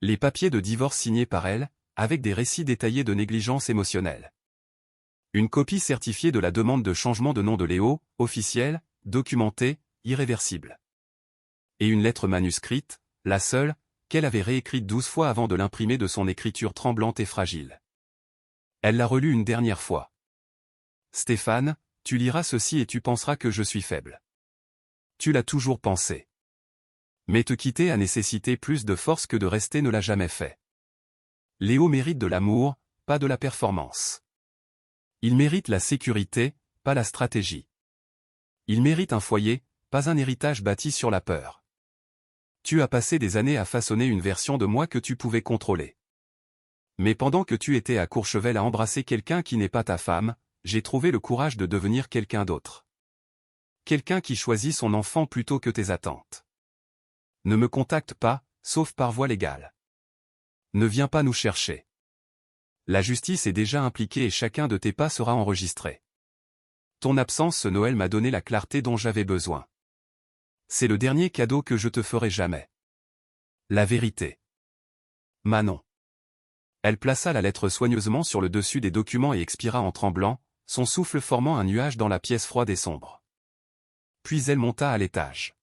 Les papiers de divorce signés par elle, avec des récits détaillés de négligence émotionnelle. Une copie certifiée de la demande de changement de nom de Léo, officielle, documentée, irréversible. Et une lettre manuscrite, la seule, qu'elle avait réécrite 12 fois avant de l'imprimer de son écriture tremblante et fragile. Elle la relut une dernière fois. « Stéphane, tu liras ceci et tu penseras que je suis faible. Tu l'as toujours pensé. Mais te quitter a nécessité plus de force que de rester ne l'a jamais fait. Léo mérite de l'amour, pas de la performance. Il mérite la sécurité, pas la stratégie. Il mérite un foyer, pas un héritage bâti sur la peur. Tu as passé des années à façonner une version de moi que tu pouvais contrôler. Mais pendant que tu étais à Courchevel à embrasser quelqu'un qui n'est pas ta femme, j'ai trouvé le courage de devenir quelqu'un d'autre. Quelqu'un qui choisit son enfant plutôt que tes attentes. Ne me contacte pas, sauf par voie légale. Ne viens pas nous chercher. La justice est déjà impliquée et chacun de tes pas sera enregistré. Ton absence ce Noël m'a donné la clarté dont j'avais besoin. C'est le dernier cadeau que je te ferai jamais. La vérité. Manon. Elle plaça la lettre soigneusement sur le dessus des documents et expira en tremblant, son souffle formant un nuage dans la pièce froide et sombre. Puis elle monta à l'étage.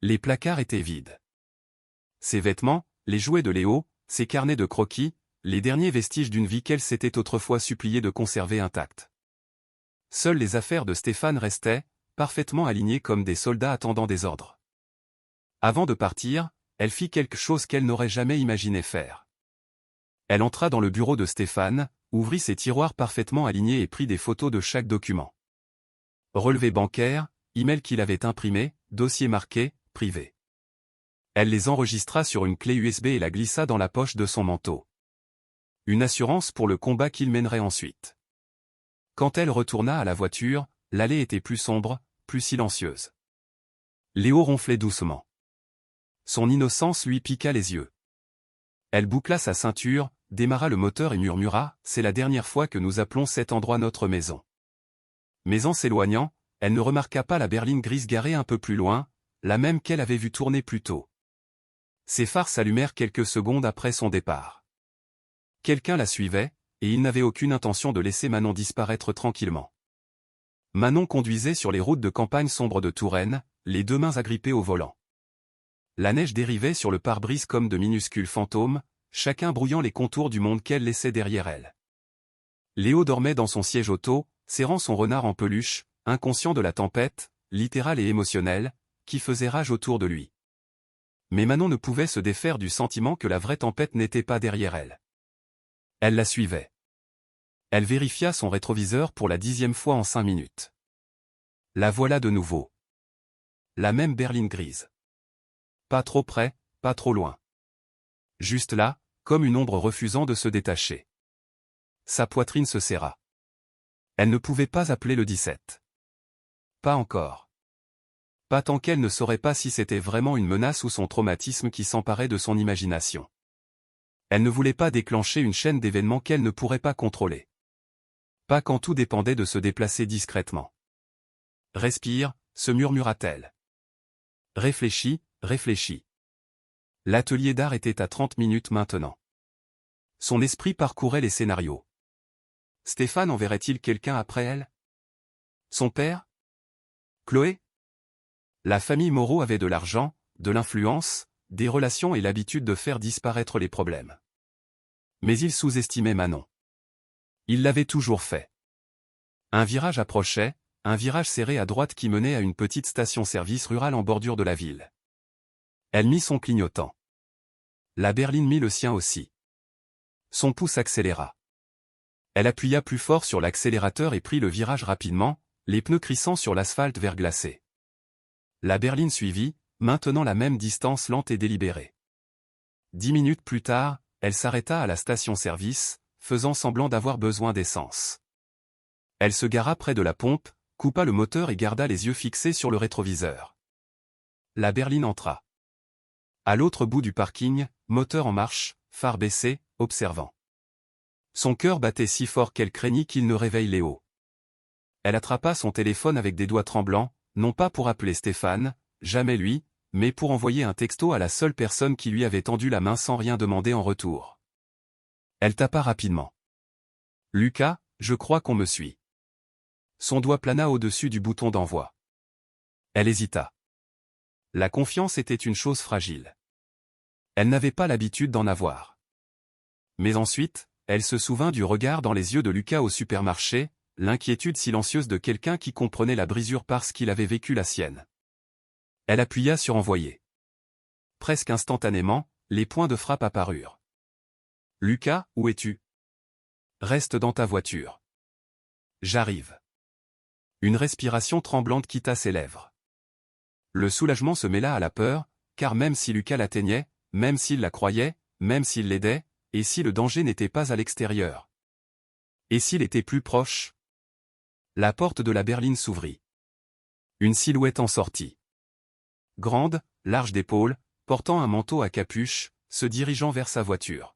Les placards étaient vides. Ses vêtements, les jouets de Léo, ses carnets de croquis, les derniers vestiges d'une vie qu'elle s'était autrefois supplié de conserver intacte. Seules les affaires de Stéphane restaient, parfaitement alignées comme des soldats attendant des ordres. Avant de partir, elle fit quelque chose qu'elle n'aurait jamais imaginé faire. Elle entra dans le bureau de Stéphane, ouvrit ses tiroirs parfaitement alignés et prit des photos de chaque document. Relevé bancaire, email qu'il avait imprimé, dossier marqué, privé. Elle les enregistra sur une clé USB et la glissa dans la poche de son manteau. Une assurance pour le combat qu'il mènerait ensuite. Quand elle retourna à la voiture, l'allée était plus sombre, plus silencieuse. Léo ronflait doucement. Son innocence lui piqua les yeux. Elle boucla sa ceinture, démarra le moteur et murmura « C'est la dernière fois que nous appelons cet endroit notre maison ». Mais en s'éloignant, elle ne remarqua pas la berline grise garée un peu plus loin, la même qu'elle avait vue tourner plus tôt. Ses phares s'allumèrent quelques secondes après son départ. Quelqu'un la suivait, et il n'avait aucune intention de laisser Manon disparaître tranquillement. Manon conduisait sur les routes de campagne sombres de Touraine, les deux mains agrippées au volant. La neige dérivait sur le pare-brise comme de minuscules fantômes, chacun brouillant les contours du monde qu'elle laissait derrière elle. Léo dormait dans son siège auto, serrant son renard en peluche, inconscient de la tempête, littérale et émotionnelle, qui faisait rage autour de lui. Mais Manon ne pouvait se défaire du sentiment que la vraie tempête n'était pas derrière elle. Elle la suivait. Elle vérifia son rétroviseur pour la 10e fois en 5 minutes. La voilà de nouveau. La même berline grise. Pas trop près, pas trop loin. Juste là, comme une ombre refusant de se détacher. Sa poitrine se serra. Elle ne pouvait pas appeler le 17. Pas encore. Pas tant qu'elle ne saurait pas si c'était vraiment une menace ou son traumatisme qui s'emparait de son imagination. Elle ne voulait pas déclencher une chaîne d'événements qu'elle ne pourrait pas contrôler. Pas quand tout dépendait de se déplacer discrètement. Respire, se murmura-t-elle. Réfléchis, réfléchis. L'atelier d'art était à 30 minutes maintenant. Son esprit parcourait les scénarios. Stéphane enverrait-il quelqu'un après elle? Son père? Chloé? La famille Moreau avait de l'argent, de l'influence, des relations et l'habitude de faire disparaître les problèmes. Mais il sous-estimait Manon. Il l'avait toujours fait. Un virage approchait, un virage serré à droite qui menait à une petite station-service rurale en bordure de la ville. Elle mit son clignotant. La berline mit le sien aussi. Son pouce accéléra. Elle appuya plus fort sur l'accélérateur et prit le virage rapidement, les pneus crissant sur l'asphalte verglacé. La berline suivit, maintenant la même distance lente et délibérée. 10 minutes plus tard, elle s'arrêta à la station-service, faisant semblant d'avoir besoin d'essence. Elle se gara près de la pompe, coupa le moteur et garda les yeux fixés sur le rétroviseur. La berline entra. À l'autre bout du parking, moteur en marche, phare baissé, observant. Son cœur battait si fort qu'elle craignit qu'il ne réveille Léo. Elle attrapa son téléphone avec des doigts tremblants, non pas pour appeler Stéphane, jamais lui, mais pour envoyer un texto à la seule personne qui lui avait tendu la main sans rien demander en retour. Elle tapa rapidement. « Lucas, je crois qu'on me suit. » Son doigt plana au-dessus du bouton d'envoi. Elle hésita. La confiance était une chose fragile. Elle n'avait pas l'habitude d'en avoir. Mais ensuite, elle se souvint du regard dans les yeux de Lucas au supermarché, l'inquiétude silencieuse de quelqu'un qui comprenait la brisure parce qu'il avait vécu la sienne. Elle appuya sur envoyer. Presque instantanément, les points de frappe apparurent. « Lucas, où es-tu? » »« Reste dans ta voiture. »« J'arrive. » Une respiration tremblante quitta ses lèvres. Le soulagement se mêla à la peur, car même si Lucas l'atteignait, même s'il la croyait, même s'il l'aidait, et si le danger n'était pas à l'extérieur? Et s'il était plus proche? La porte de la berline s'ouvrit. Une silhouette en sortit. Grande, large d'épaules, portant un manteau à capuche, se dirigeant vers sa voiture.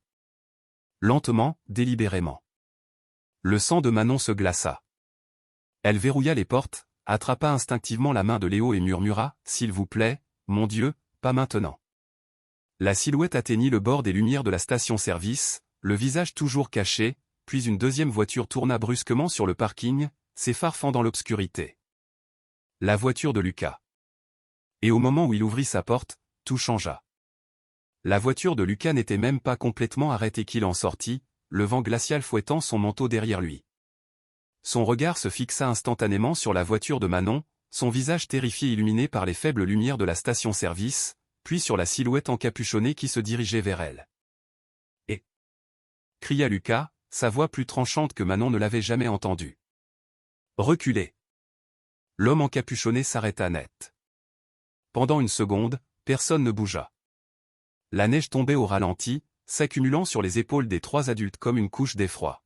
Lentement, délibérément. Le sang de Manon se glaça. Elle verrouilla les portes, attrapa instinctivement la main de Léo et murmura « S'il vous plaît, mon Dieu, pas maintenant ». La silhouette atteignit le bord des lumières de la station-service, le visage toujours caché, puis une deuxième voiture tourna brusquement sur le parking, ses phares fendant l'obscurité. La voiture de Lucas. Et au moment où il ouvrit sa porte, tout changea. La voiture de Lucas n'était même pas complètement arrêtée qu'il en sortit, le vent glacial fouettant son manteau derrière lui. Son regard se fixa instantanément sur la voiture de Manon, son visage terrifié illuminé par les faibles lumières de la station-service, puis sur la silhouette encapuchonnée qui se dirigeait vers elle. « Et » cria Lucas, sa voix plus tranchante que Manon ne l'avait jamais entendue. « Reculez !» L'homme encapuchonné s'arrêta net. Pendant une seconde, personne ne bougea. La neige tombait au ralenti, s'accumulant sur les épaules des trois adultes comme une couche d'effroi.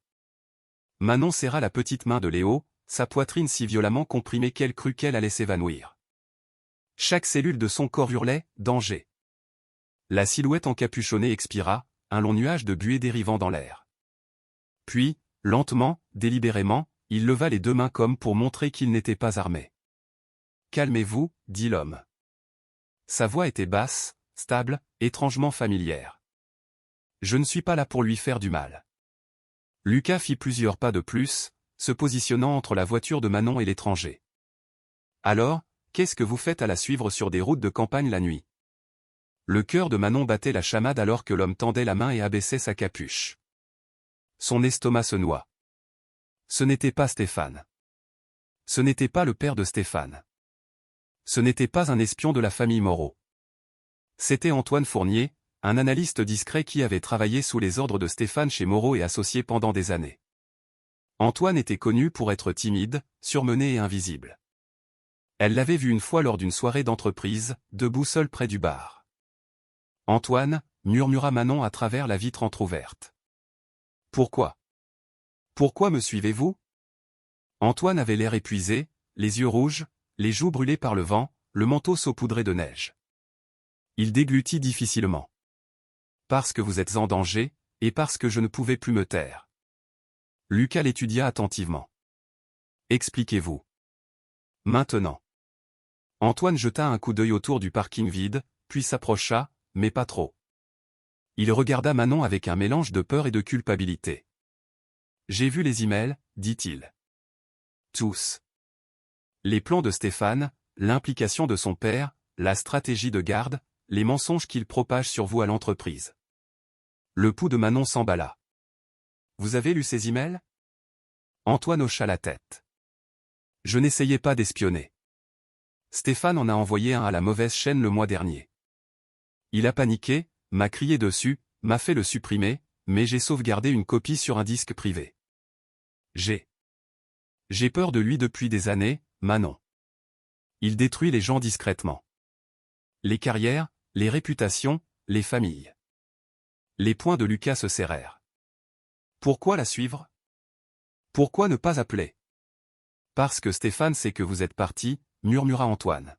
Manon serra la petite main de Léo, sa poitrine si violemment comprimée qu'elle crut qu'elle allait s'évanouir. Chaque cellule de son corps hurlait « Danger !» La silhouette encapuchonnée expira, un long nuage de buée dérivant dans l'air. Puis, lentement, délibérément, il leva les deux mains comme pour montrer qu'il n'était pas armé. « Calmez-vous, » dit l'homme. Sa voix était basse, stable, étrangement familière. « Je ne suis pas là pour lui faire du mal. » Lucas fit plusieurs pas de plus, se positionnant entre la voiture de Manon et l'étranger. « Alors, qu'est-ce que vous faites à la suivre sur des routes de campagne la nuit ?» Le cœur de Manon battait la chamade alors que l'homme tendait la main et abaissait sa capuche. Son estomac se noua. Ce n'était pas Stéphane. Ce n'était pas le père de Stéphane. Ce n'était pas un espion de la famille Moreau. C'était Antoine Fournier, un analyste discret qui avait travaillé sous les ordres de Stéphane chez Moreau et associé pendant des années. Antoine était connu pour être timide, surmené et invisible. Elle l'avait vu une fois lors d'une soirée d'entreprise, debout seul près du bar. « Antoine » murmura Manon à travers la vitre entr'ouverte. « Pourquoi ? Pourquoi me suivez-vous » Antoine avait l'air épuisé, les yeux rouges, les joues brûlées par le vent, le manteau saupoudré de neige. Il déglutit difficilement. « Parce que vous êtes en danger, et parce que je ne pouvais plus me taire. » Lucas l'étudia attentivement. « Expliquez-vous. » Maintenant. Antoine jeta un coup d'œil autour du parking vide, puis s'approcha, mais pas trop. Il regarda Manon avec un mélange de peur et de culpabilité. « J'ai vu les emails, » dit-il. « Tous. Les plans de Stéphane, l'implication de son père, la stratégie de garde, les mensonges qu'il propage sur vous à l'entreprise. » Le pouls de Manon s'emballa. « Vous avez lu ces emails » Antoine hocha la tête. « Je n'essayais pas d'espionner. Stéphane en a envoyé un à la mauvaise chaîne le mois dernier. Il a paniqué, m'a crié dessus, m'a fait le supprimer, mais j'ai sauvegardé une copie sur un disque privé. J'ai peur de lui depuis des années, Manon. Il détruit les gens discrètement. Les carrières, les réputations, les familles. » Les poings de Lucas se serrèrent. « Pourquoi la suivre ? Pourquoi ne pas appeler ? » « Parce que Stéphane sait que vous êtes parti, » murmura Antoine.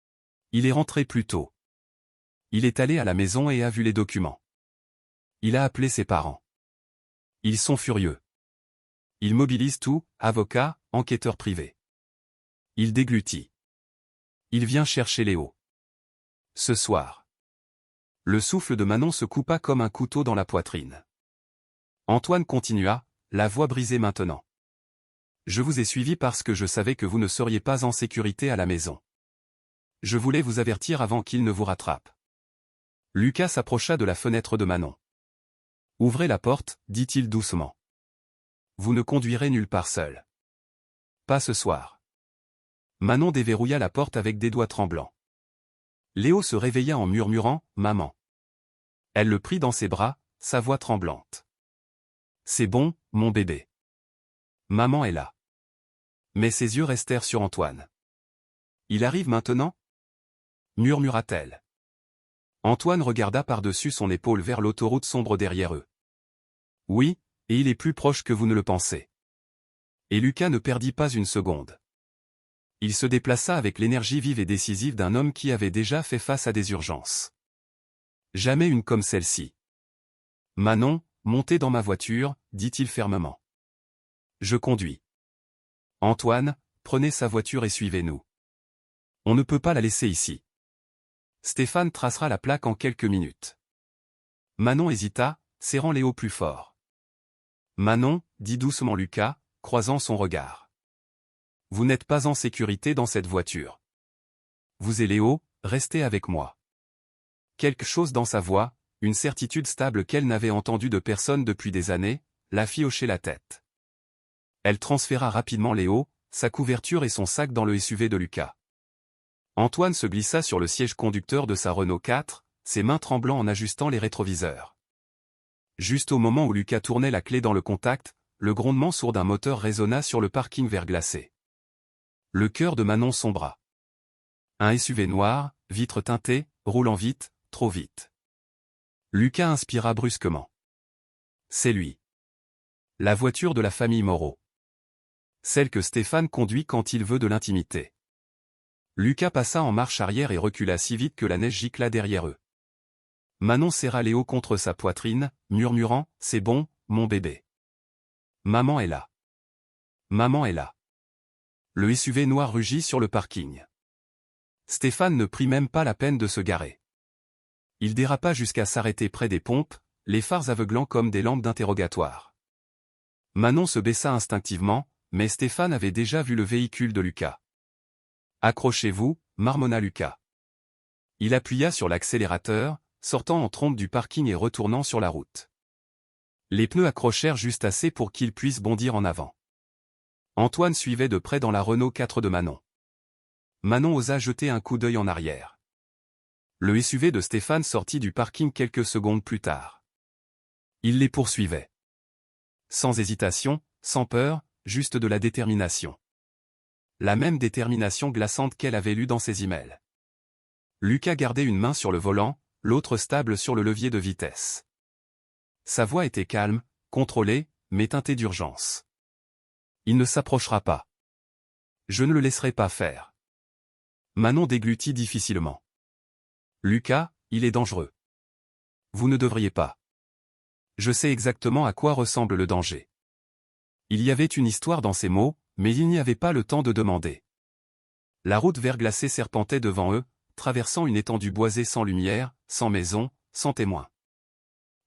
« Il est rentré plus tôt. Il est allé à la maison et a vu les documents. Il a appelé ses parents. Ils sont furieux. Il mobilise tout, avocat, enquêteur privé. Il déglutit. Il vient chercher Léo. Ce soir. » Le souffle de Manon se coupa comme un couteau dans la poitrine. Antoine continua, la voix brisée maintenant. « Je vous ai suivi parce que je savais que vous ne seriez pas en sécurité à la maison. Je voulais vous avertir avant qu'il ne vous rattrape. » Lucas s'approcha de la fenêtre de Manon. « Ouvrez la porte, dit-il doucement. Vous ne conduirez nulle part seul. Pas ce soir. » Manon déverrouilla la porte avec des doigts tremblants. Léo se réveilla en murmurant « Maman ». Elle le prit dans ses bras, sa voix tremblante. « C'est bon, mon bébé. Maman est là. » Mais ses yeux restèrent sur Antoine. « Il arrive maintenant » murmura-t-elle. Antoine regarda par-dessus son épaule vers l'autoroute sombre derrière eux. « Oui, et il est plus proche que vous ne le pensez. » Et Lucas ne perdit pas une seconde. Il se déplaça avec l'énergie vive et décisive d'un homme qui avait déjà fait face à des urgences. Jamais une comme celle-ci. « Manon, montez dans ma voiture, » dit-il fermement. « Je conduis. Antoine, prenez sa voiture et suivez-nous. On ne peut pas la laisser ici. Stéphane tracera la plaque en quelques minutes. » Manon hésita, serrant Léo plus fort. « Manon, » dit doucement Lucas, croisant son regard. « Vous n'êtes pas en sécurité dans cette voiture. Vous et Léo, restez avec moi. Quelque chose dans sa voix, une certitude stable qu'elle n'avait entendue de personne depuis des années, la fit hocher la tête. Elle transféra rapidement Léo, sa couverture et son sac dans le SUV de Lucas. Antoine se glissa sur le siège conducteur de sa Renault 4, ses mains tremblant en ajustant les rétroviseurs. Juste au moment où Lucas tournait la clé dans le contact, le grondement sourd d'un moteur résonna sur le parking verglacé. Le cœur de Manon sombra. Un SUV noir, vitres teintées, roulant vite, trop vite. Lucas inspira brusquement. C'est lui. La voiture de la famille Moreau. Celle que Stéphane conduit quand il veut de l'intimité. Lucas passa en marche arrière et recula si vite que la neige gicla derrière eux. Manon serra Léo contre sa poitrine, murmurant « C'est bon, mon bébé. Maman est là. Maman est là. » Le SUV noir rugit sur le parking. Stéphane ne prit même pas la peine de se garer. Il dérapa jusqu'à s'arrêter près des pompes, les phares aveuglant comme des lampes d'interrogatoire. Manon se baissa instinctivement, mais Stéphane avait déjà vu le véhicule de Lucas. « Accrochez-vous » marmonna Lucas. Il appuya sur l'accélérateur, sortant en trombe du parking et retournant sur la route. Les pneus accrochèrent juste assez pour qu'il puisse bondir en avant. Antoine suivait de près dans la Renault 4 de Manon. Manon osa jeter un coup d'œil en arrière. Le SUV de Stéphane sortit du parking quelques secondes plus tard. Il les poursuivait. Sans hésitation, sans peur, juste de la détermination. La même détermination glaçante qu'elle avait lue dans ses emails. Lucas gardait une main sur le volant, l'autre stable sur le levier de vitesse. Sa voix était calme, contrôlée, mais teintée d'urgence. Il ne s'approchera pas. Je ne le laisserai pas faire. Manon déglutit difficilement. Lucas, il est dangereux. Vous ne devriez pas. Je sais exactement à quoi ressemble le danger. Il y avait une histoire dans ces mots, mais il n'y avait pas le temps de demander. La route verglacée serpentait devant eux, traversant une étendue boisée sans lumière, sans maison, sans témoin.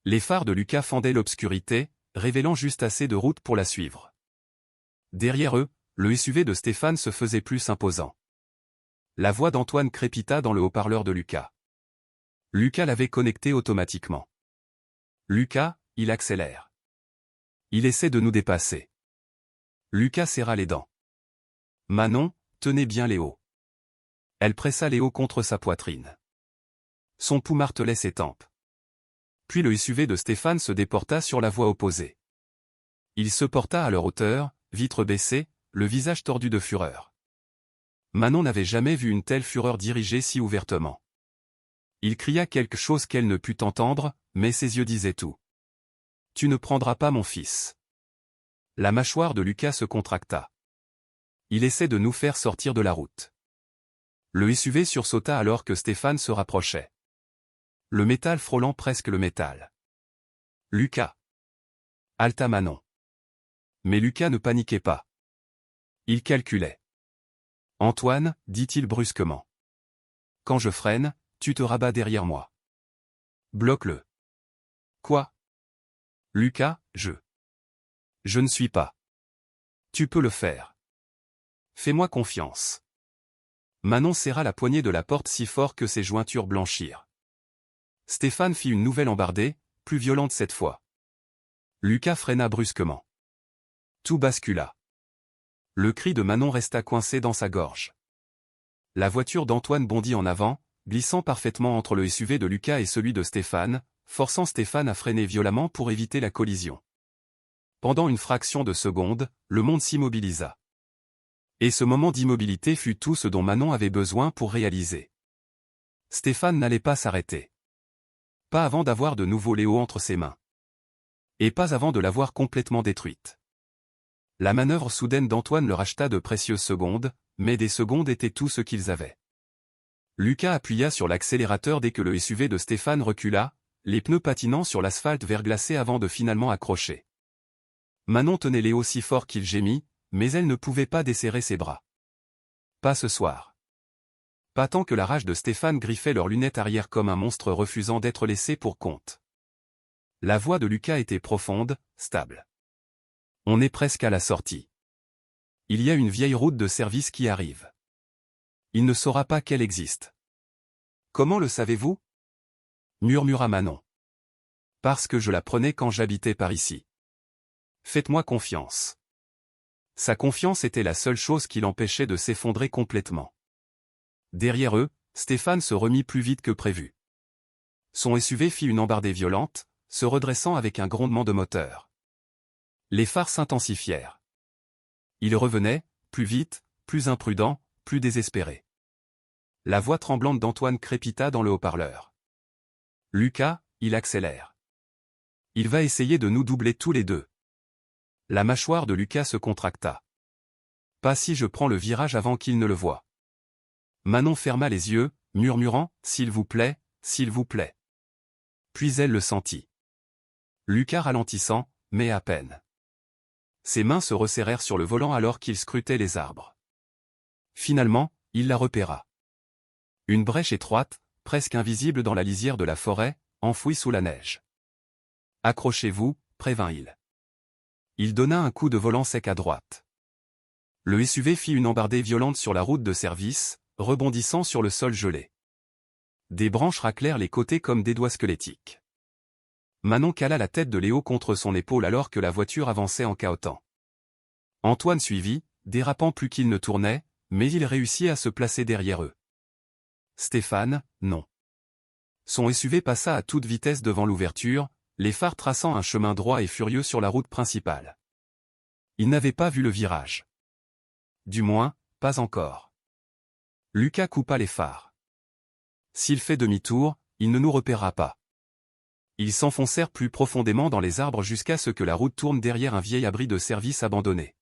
Les phares de Lucas fendaient l'obscurité, révélant juste assez de route pour la suivre. Derrière eux, le SUV de Stéphane se faisait plus imposant. La voix d'Antoine crépita dans le haut-parleur de Lucas. Lucas l'avait connecté automatiquement. Lucas, il accélère. Il essaie de nous dépasser. Lucas serra les dents. Manon, tenez bien Léo. Elle pressa Léo contre sa poitrine. Son pouls martelait ses tempes. Puis le SUV de Stéphane se déporta sur la voie opposée. Il se porta à leur hauteur, vitres baissées, le visage tordu de fureur. Manon n'avait jamais vu une telle fureur dirigée si ouvertement. Il cria quelque chose qu'elle ne put entendre, mais ses yeux disaient tout. « Tu ne prendras pas mon fils. » La mâchoire de Lucas se contracta. Il essaie de nous faire sortir de la route. Le SUV sursauta alors que Stéphane se rapprochait. Le métal frôlant presque le métal. « Lucas !» haleta Manon. Mais Lucas ne paniquait pas. Il calculait. « Antoine, dit-il brusquement. Quand je freine, tu te rabats derrière moi. Bloque-le. » Quoi? Lucas, Je ne suis pas. Tu peux le faire. Fais-moi confiance. Manon serra la poignée de la porte si fort que ses jointures blanchirent. Stéphane fit une nouvelle embardée, plus violente cette fois. Lucas freina brusquement. Tout bascula. Le cri de Manon resta coincé dans sa gorge. La voiture d'Antoine bondit en avant, glissant parfaitement entre le SUV de Lucas et celui de Stéphane, forçant Stéphane à freiner violemment pour éviter la collision. Pendant une fraction de seconde, le monde s'immobilisa. Et ce moment d'immobilité fut tout ce dont Manon avait besoin pour réaliser. Stéphane n'allait pas s'arrêter. Pas avant d'avoir de nouveau Léo entre ses mains. Et pas avant de l'avoir complètement détruite. La manœuvre soudaine d'Antoine leur acheta de précieuses secondes, mais des secondes étaient tout ce qu'ils avaient. Lucas appuya sur l'accélérateur dès que le SUV de Stéphane recula, les pneus patinant sur l'asphalte verglacé avant de finalement accrocher. Manon tenait Léo si fort qu'il gémit, mais elle ne pouvait pas desserrer ses bras. Pas ce soir. Pas tant que la rage de Stéphane griffait leurs lunettes arrière comme un monstre refusant d'être laissé pour compte. La voix de Lucas était profonde, stable. On est presque à la sortie. Il y a une vieille route de service qui arrive. Il ne saura pas qu'elle existe. Comment le savez-vous? Murmura Manon. Parce que je la prenais quand j'habitais par ici. Faites-moi confiance. Sa confiance était la seule chose qui l'empêchait de s'effondrer complètement. Derrière eux, Stéphane se remit plus vite que prévu. Son SUV fit une embardée violente, se redressant avec un grondement de moteur. Les phares s'intensifièrent. Il revenait, plus vite, plus imprudent, plus désespéré. La voix tremblante d'Antoine crépita dans le haut-parleur. « Lucas, il accélère. Il va essayer de nous doubler tous les deux. » La mâchoire de Lucas se contracta. « Pas si je prends le virage avant qu'il ne le voie. » Manon ferma les yeux, murmurant « S'il vous plaît, s'il vous plaît. » Puis elle le sentit. Lucas ralentissant, mais à peine. Ses mains se resserrèrent sur le volant alors qu'il scrutait les arbres. Finalement, il la repéra. Une brèche étroite, presque invisible dans la lisière de la forêt, enfouie sous la neige. « Accrochez-vous » prévint-il. Il donna un coup de volant sec à droite. Le SUV fit une embardée violente sur la route de service, rebondissant sur le sol gelé. Des branches raclèrent les côtés comme des doigts squelettiques. Manon cala la tête de Léo contre son épaule alors que la voiture avançait en cahotant. Antoine suivit, dérapant plus qu'il ne tournait, mais il réussit à se placer derrière eux. Stéphane, non. Son SUV passa à toute vitesse devant l'ouverture, les phares traçant un chemin droit et furieux sur la route principale. Il n'avait pas vu le virage. Du moins, pas encore. Lucas coupa les phares. S'il fait demi-tour, il ne nous repérera pas. Ils s'enfoncèrent plus profondément dans les arbres jusqu'à ce que la route tourne derrière un vieil abri de service abandonné.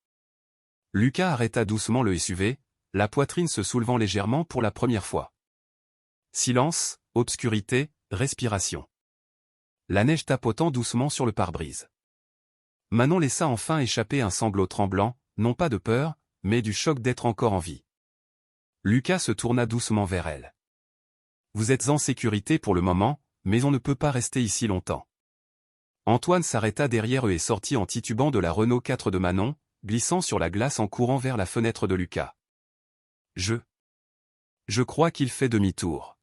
Lucas arrêta doucement le SUV, la poitrine se soulevant légèrement pour la première fois. Silence, obscurité, respiration. La neige tapotant doucement sur le pare-brise. Manon laissa enfin échapper un sanglot tremblant, non pas de peur, mais du choc d'être encore en vie. Lucas se tourna doucement vers elle. « Vous êtes en sécurité pour le moment, mais on ne peut pas rester ici longtemps. » Antoine s'arrêta derrière eux et sortit en titubant de la Renault 4 de Manon, glissant sur la glace en courant vers la fenêtre de Lucas. Je crois qu'il fait demi-tour.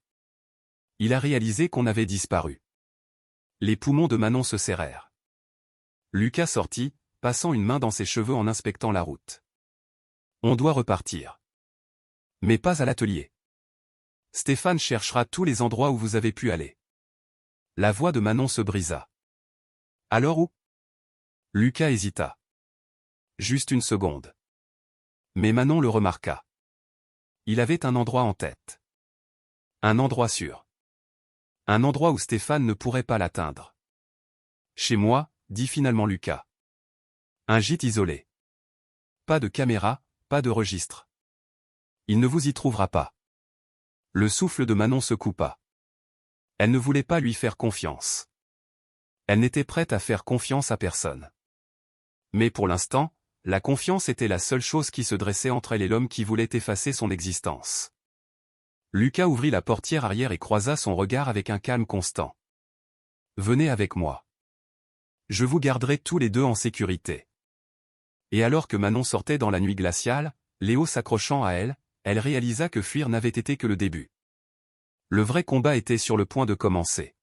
Il a réalisé qu'on avait disparu. Les poumons de Manon se serrèrent. Lucas sortit, passant une main dans ses cheveux en inspectant la route. On doit repartir. Mais pas à l'atelier. Stéphane cherchera tous les endroits où vous avez pu aller. La voix de Manon se brisa. Alors où? Lucas hésita. Juste une seconde. Mais Manon le remarqua. Il avait un endroit en tête. Un endroit sûr. Un endroit où Stéphane ne pourrait pas l'atteindre. Chez moi, dit finalement Lucas. Un gîte isolé. Pas de caméra, pas de registre. Il ne vous y trouvera pas. Le souffle de Manon se coupa. Elle ne voulait pas lui faire confiance. Elle n'était prête à faire confiance à personne. Mais pour l'instant, la confiance était la seule chose qui se dressait entre elle et l'homme qui voulait effacer son existence. Lucas ouvrit la portière arrière et croisa son regard avec un calme constant. « Venez avec moi. Je vous garderai tous les deux en sécurité. » Et alors que Manon sortait dans la nuit glaciale, Léo s'accrochant à elle, elle réalisa que fuir n'avait été que le début. Le vrai combat était sur le point de commencer.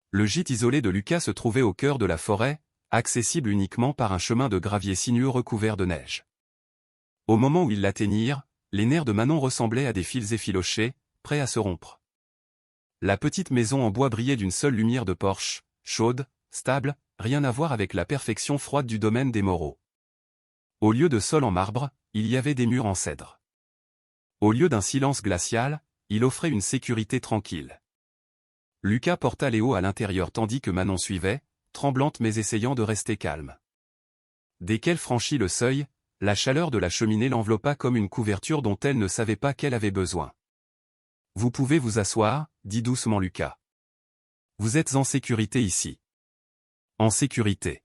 Le gîte isolé de Lucas se trouvait au cœur de la forêt, accessible uniquement par un chemin de gravier sinueux recouvert de neige. Au moment où ils l'atteignirent, les nerfs de Manon ressemblaient à des fils effilochés, prêts à se rompre. La petite maison en bois brillait d'une seule lumière de porche, chaude, stable, rien à voir avec la perfection froide du domaine des Moreau. Au lieu de sol en marbre, il y avait des murs en cèdre. Au lieu d'un silence glacial, il offrait une sécurité tranquille. Lucas porta Léo à l'intérieur tandis que Manon suivait, tremblante mais essayant de rester calme. Dès qu'elle franchit le seuil, la chaleur de la cheminée l'enveloppa comme une couverture dont elle ne savait pas qu'elle avait besoin. « Vous pouvez vous asseoir, » dit doucement Lucas. « Vous êtes en sécurité ici. » En sécurité.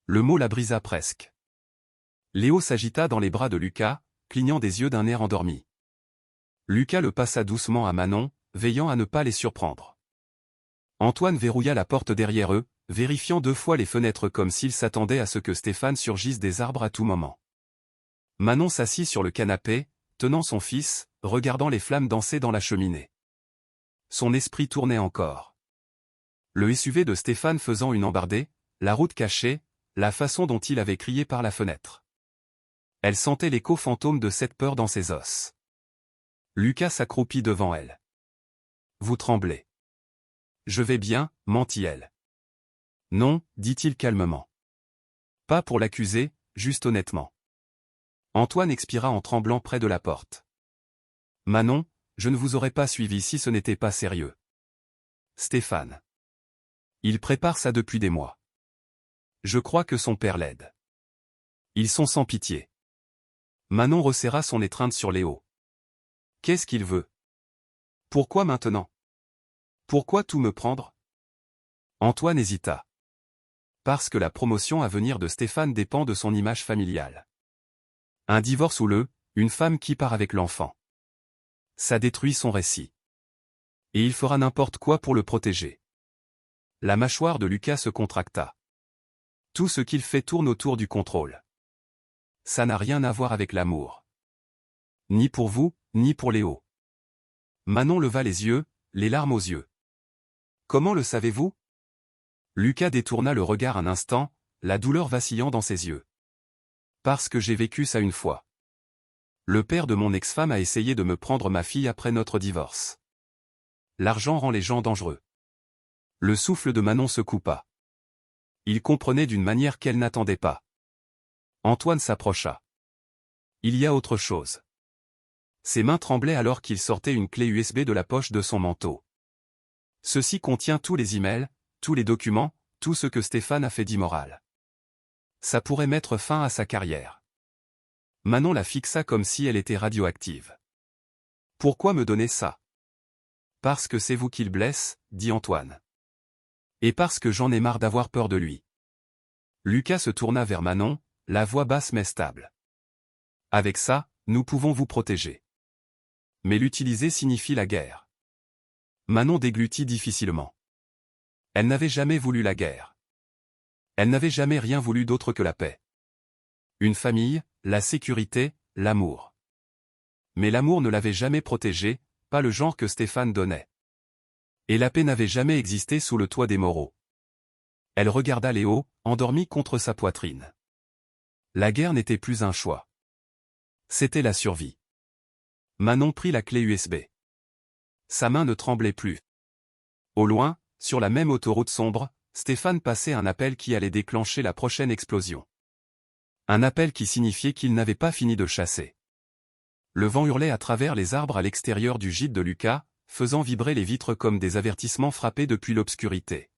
Le mot la brisa presque. Léo s'agita dans les bras de Lucas, clignant des yeux d'un air endormi. Lucas le passa doucement à Manon, veillant à ne pas les surprendre. Antoine verrouilla la porte derrière eux, vérifiant 2 fois les fenêtres comme s'il s'attendait à ce que Stéphane surgisse des arbres à tout moment. Manon s'assit sur le canapé, tenant son fils, regardant les flammes danser dans la cheminée. Son esprit tournait encore. Le SUV de Stéphane faisant une embardée, la route cachée, la façon dont il avait crié par la fenêtre. Elle sentait l'écho fantôme de cette peur dans ses os. Lucas s'accroupit devant elle. « Vous tremblez. »« Je vais bien, » mentit-elle. « Non, » dit-il calmement. Pas pour l'accuser, juste honnêtement. Antoine expira en tremblant près de la porte. « Manon, je ne vous aurais pas suivi si ce n'était pas sérieux. » Stéphane. Il prépare ça depuis des mois. Je crois que son père l'aide. Ils sont sans pitié. Manon resserra son étreinte sur Léo. Qu'est-ce qu'il veut? Pourquoi maintenant? Pourquoi tout me prendre? Antoine hésita. Parce que la promotion à venir de Stéphane dépend de son image familiale. Un divorce ou une femme qui part avec l'enfant. Ça détruit son récit. Et il fera n'importe quoi pour le protéger. La mâchoire de Lucas se contracta. Tout ce qu'il fait tourne autour du contrôle. Ça n'a rien à voir avec l'amour. Ni pour vous, ni pour Léo. Manon leva les yeux, les larmes aux yeux. Comment le savez-vous? Lucas détourna le regard un instant, la douleur vacillant dans ses yeux. Parce que j'ai vécu ça une fois. Le père de mon ex-femme a essayé de me prendre ma fille après notre divorce. L'argent rend les gens dangereux. Le souffle de Manon se coupa. Il comprenait d'une manière qu'elle n'attendait pas. Antoine s'approcha. Il y a autre chose. Ses mains tremblaient alors qu'il sortait une clé USB de la poche de son manteau. Ceci contient tous les emails, tous les documents, tout ce que Stéphane a fait d'immoral. Ça pourrait mettre fin à sa carrière. Manon la fixa comme si elle était radioactive. Pourquoi me donner ça? Parce que c'est vous qu'il blesse, dit Antoine. Et parce que j'en ai marre d'avoir peur de lui. Lucas se tourna vers Manon, la voix basse mais stable. Avec ça, nous pouvons vous protéger. Mais l'utiliser signifie la guerre. Manon déglutit difficilement. Elle n'avait jamais voulu la guerre. Elle n'avait jamais rien voulu d'autre que la paix. Une famille, la sécurité, l'amour. Mais l'amour ne l'avait jamais protégée, pas le genre que Stéphane donnait. Et la paix n'avait jamais existé sous le toit des Moreau. Elle regarda Léo, endormi contre sa poitrine. La guerre n'était plus un choix. C'était la survie. Manon prit la clé USB. Sa main ne tremblait plus. Au loin, sur la même autoroute sombre, Stéphane passait un appel qui allait déclencher la prochaine explosion. Un appel qui signifiait qu'il n'avait pas fini de chasser. Le vent hurlait à travers les arbres à l'extérieur du gîte de Lucas, faisant vibrer les vitres comme des avertissements frappés depuis l'obscurité.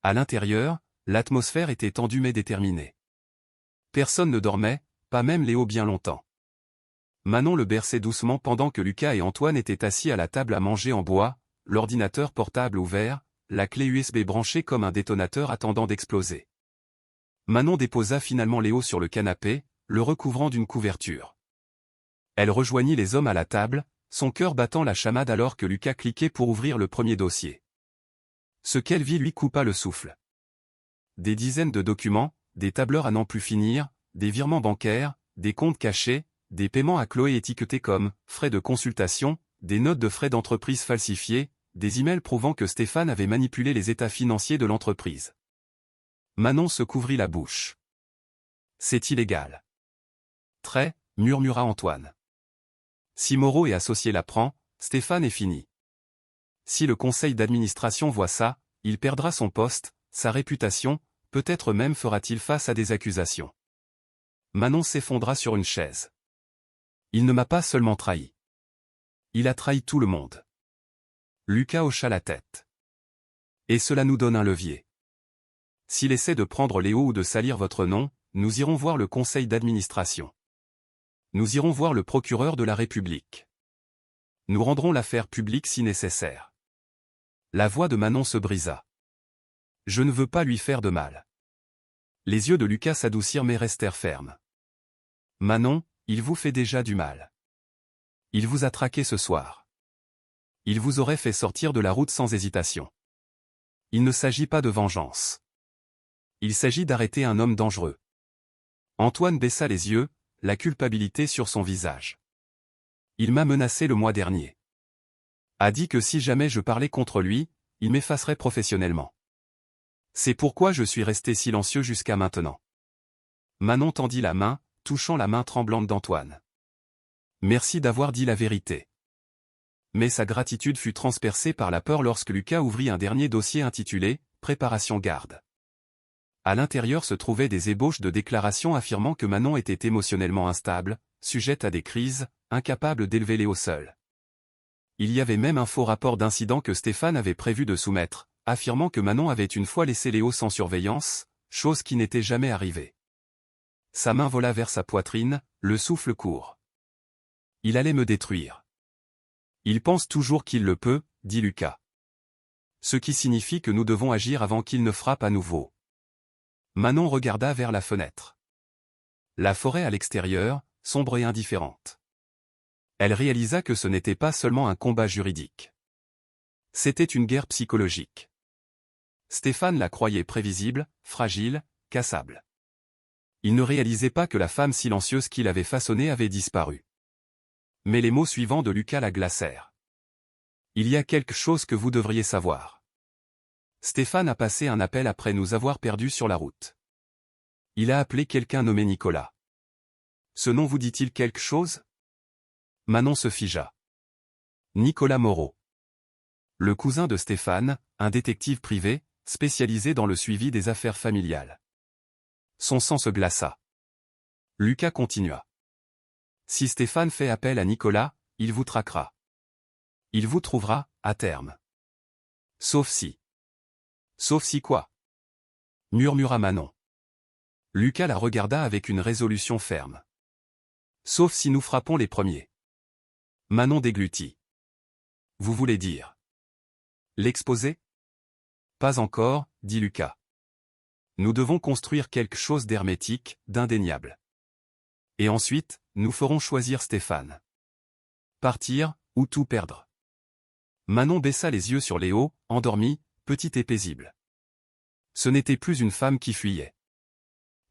À l'intérieur, l'atmosphère était tendue mais déterminée. Personne ne dormait, pas même Léo bien longtemps. Manon le berçait doucement pendant que Lucas et Antoine étaient assis à la table à manger en bois, l'ordinateur portable ouvert, la clé USB branchée comme un détonateur attendant d'exploser. Manon déposa finalement Léo sur le canapé, le recouvrant d'une couverture. Elle rejoignit les hommes à la table, son cœur battant la chamade alors que Lucas cliquait pour ouvrir le premier dossier. Ce qu'elle vit lui coupa le souffle. Des dizaines de documents, des tableurs à n'en plus finir, des virements bancaires, des comptes cachés, des paiements à Chloé étiquetés comme « frais de consultation », des notes de frais d'entreprise falsifiées, des emails prouvant que Stéphane avait manipulé les états financiers de l'entreprise. Manon se couvrit la bouche. « C'est illégal. » « Très, » murmura Antoine. « Si Moreau et associé l'apprend, Stéphane est fini. Si le conseil d'administration voit ça, il perdra son poste, sa réputation, peut-être même fera-t-il face à des accusations. » Manon s'effondra sur une chaise. Il ne m'a pas seulement trahi. Il a trahi tout le monde. Lucas hocha la tête. Et cela nous donne un levier. S'il essaie de prendre Léo ou de salir votre nom, nous irons voir le conseil d'administration. Nous irons voir le procureur de la République. Nous rendrons l'affaire publique si nécessaire. La voix de Manon se brisa. Je ne veux pas lui faire de mal. Les yeux de Lucas s'adoucirent mais restèrent fermes. Manon, il vous fait déjà du mal. Il vous a traqué ce soir. Il vous aurait fait sortir de la route sans hésitation. Il ne s'agit pas de vengeance. Il s'agit d'arrêter un homme dangereux. Antoine baissa les yeux, la culpabilité sur son visage. Il m'a menacé le mois dernier. A dit que si jamais je parlais contre lui, il m'effacerait professionnellement. C'est pourquoi je suis resté silencieux jusqu'à maintenant. Manon tendit la main, touchant la main tremblante d'Antoine. Merci d'avoir dit la vérité. Mais sa gratitude fut transpercée par la peur lorsque Lucas ouvrit un dernier dossier intitulé « Préparation garde ». À l'intérieur se trouvaient des ébauches de déclarations affirmant que Manon était émotionnellement instable, sujette à des crises, incapable d'élever Léo seul. Il y avait même un faux rapport d'incident que Stéphane avait prévu de soumettre, affirmant que Manon avait une fois laissé Léo sans surveillance, chose qui n'était jamais arrivée. Sa main vola vers sa poitrine, le souffle court. Il allait me détruire. Il pense toujours qu'il le peut, dit Lucas. Ce qui signifie que nous devons agir avant qu'il ne frappe à nouveau. Manon regarda vers la fenêtre. La forêt à l'extérieur, sombre et indifférente. Elle réalisa que ce n'était pas seulement un combat juridique. C'était une guerre psychologique. Stéphane la croyait prévisible, fragile, cassable. Il ne réalisait pas que la femme silencieuse qu'il avait façonnée avait disparu. Mais les mots suivants de Lucas la glacèrent. Il y a quelque chose que vous devriez savoir. Stéphane a passé un appel après nous avoir perdus sur la route. Il a appelé quelqu'un nommé Nicolas. Ce nom vous dit-il quelque chose? Manon se figea. Nicolas Moreau. Le cousin de Stéphane, un détective privé, spécialisé dans le suivi des affaires familiales. Son sang se glaça. Lucas continua. Si Stéphane fait appel à Nicolas, il vous traquera. Il vous trouvera, à terme. Sauf si. Sauf si quoi? Murmura Manon. Lucas la regarda avec une résolution ferme. Sauf si nous frappons les premiers. Manon déglutit. Vous voulez dire l'exposer? Pas encore, dit Lucas. Nous devons construire quelque chose d'hermétique, d'indéniable. Et ensuite, nous ferons choisir Stéphane. Partir, ou tout perdre. Manon baissa les yeux sur Léo, endormie, petite et paisible. Ce n'était plus une femme qui fuyait.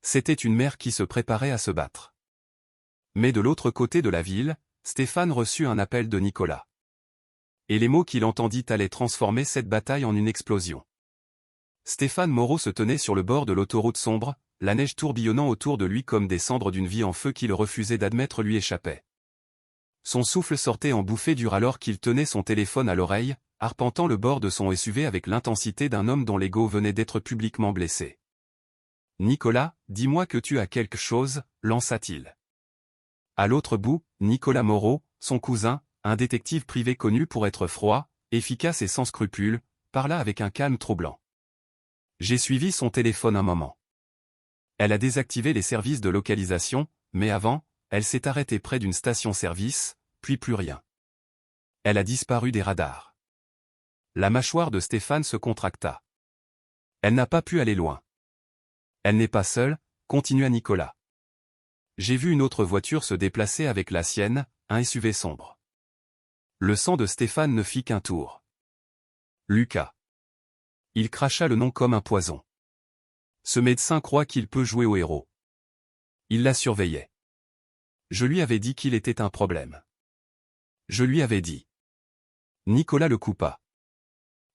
C'était une mère qui se préparait à se battre. Mais de l'autre côté de la ville, Stéphane reçut un appel de Nicolas. Et les mots qu'il entendit allaient transformer cette bataille en une explosion. Stéphane Moreau se tenait sur le bord de l'autoroute sombre, la neige tourbillonnant autour de lui comme des cendres d'une vie en feu qu'il refusait d'admettre lui échappait. Son souffle sortait en bouffées dures alors qu'il tenait son téléphone à l'oreille, arpentant le bord de son SUV avec l'intensité d'un homme dont l'ego venait d'être publiquement blessé. « Nicolas, dis-moi que tu as quelque chose », lança-t-il. À l'autre bout, Nicolas Moreau, son cousin, un détective privé connu pour être froid, efficace et sans scrupules, parla avec un calme troublant. J'ai suivi son téléphone un moment. Elle a désactivé les services de localisation, mais avant, elle s'est arrêtée près d'une station-service, puis plus rien. Elle a disparu des radars. La mâchoire de Stéphane se contracta. Elle n'a pas pu aller loin. Elle n'est pas seule, continua Nicolas. J'ai vu une autre voiture se déplacer avec la sienne, un SUV sombre. Le sang de Stéphane ne fit qu'un tour. Lucas. Il cracha le nom comme un poison. Ce médecin croit qu'il peut jouer au héros. Il la surveillait. Je lui avais dit qu'il était un problème. Je lui avais dit. Nicolas le coupa.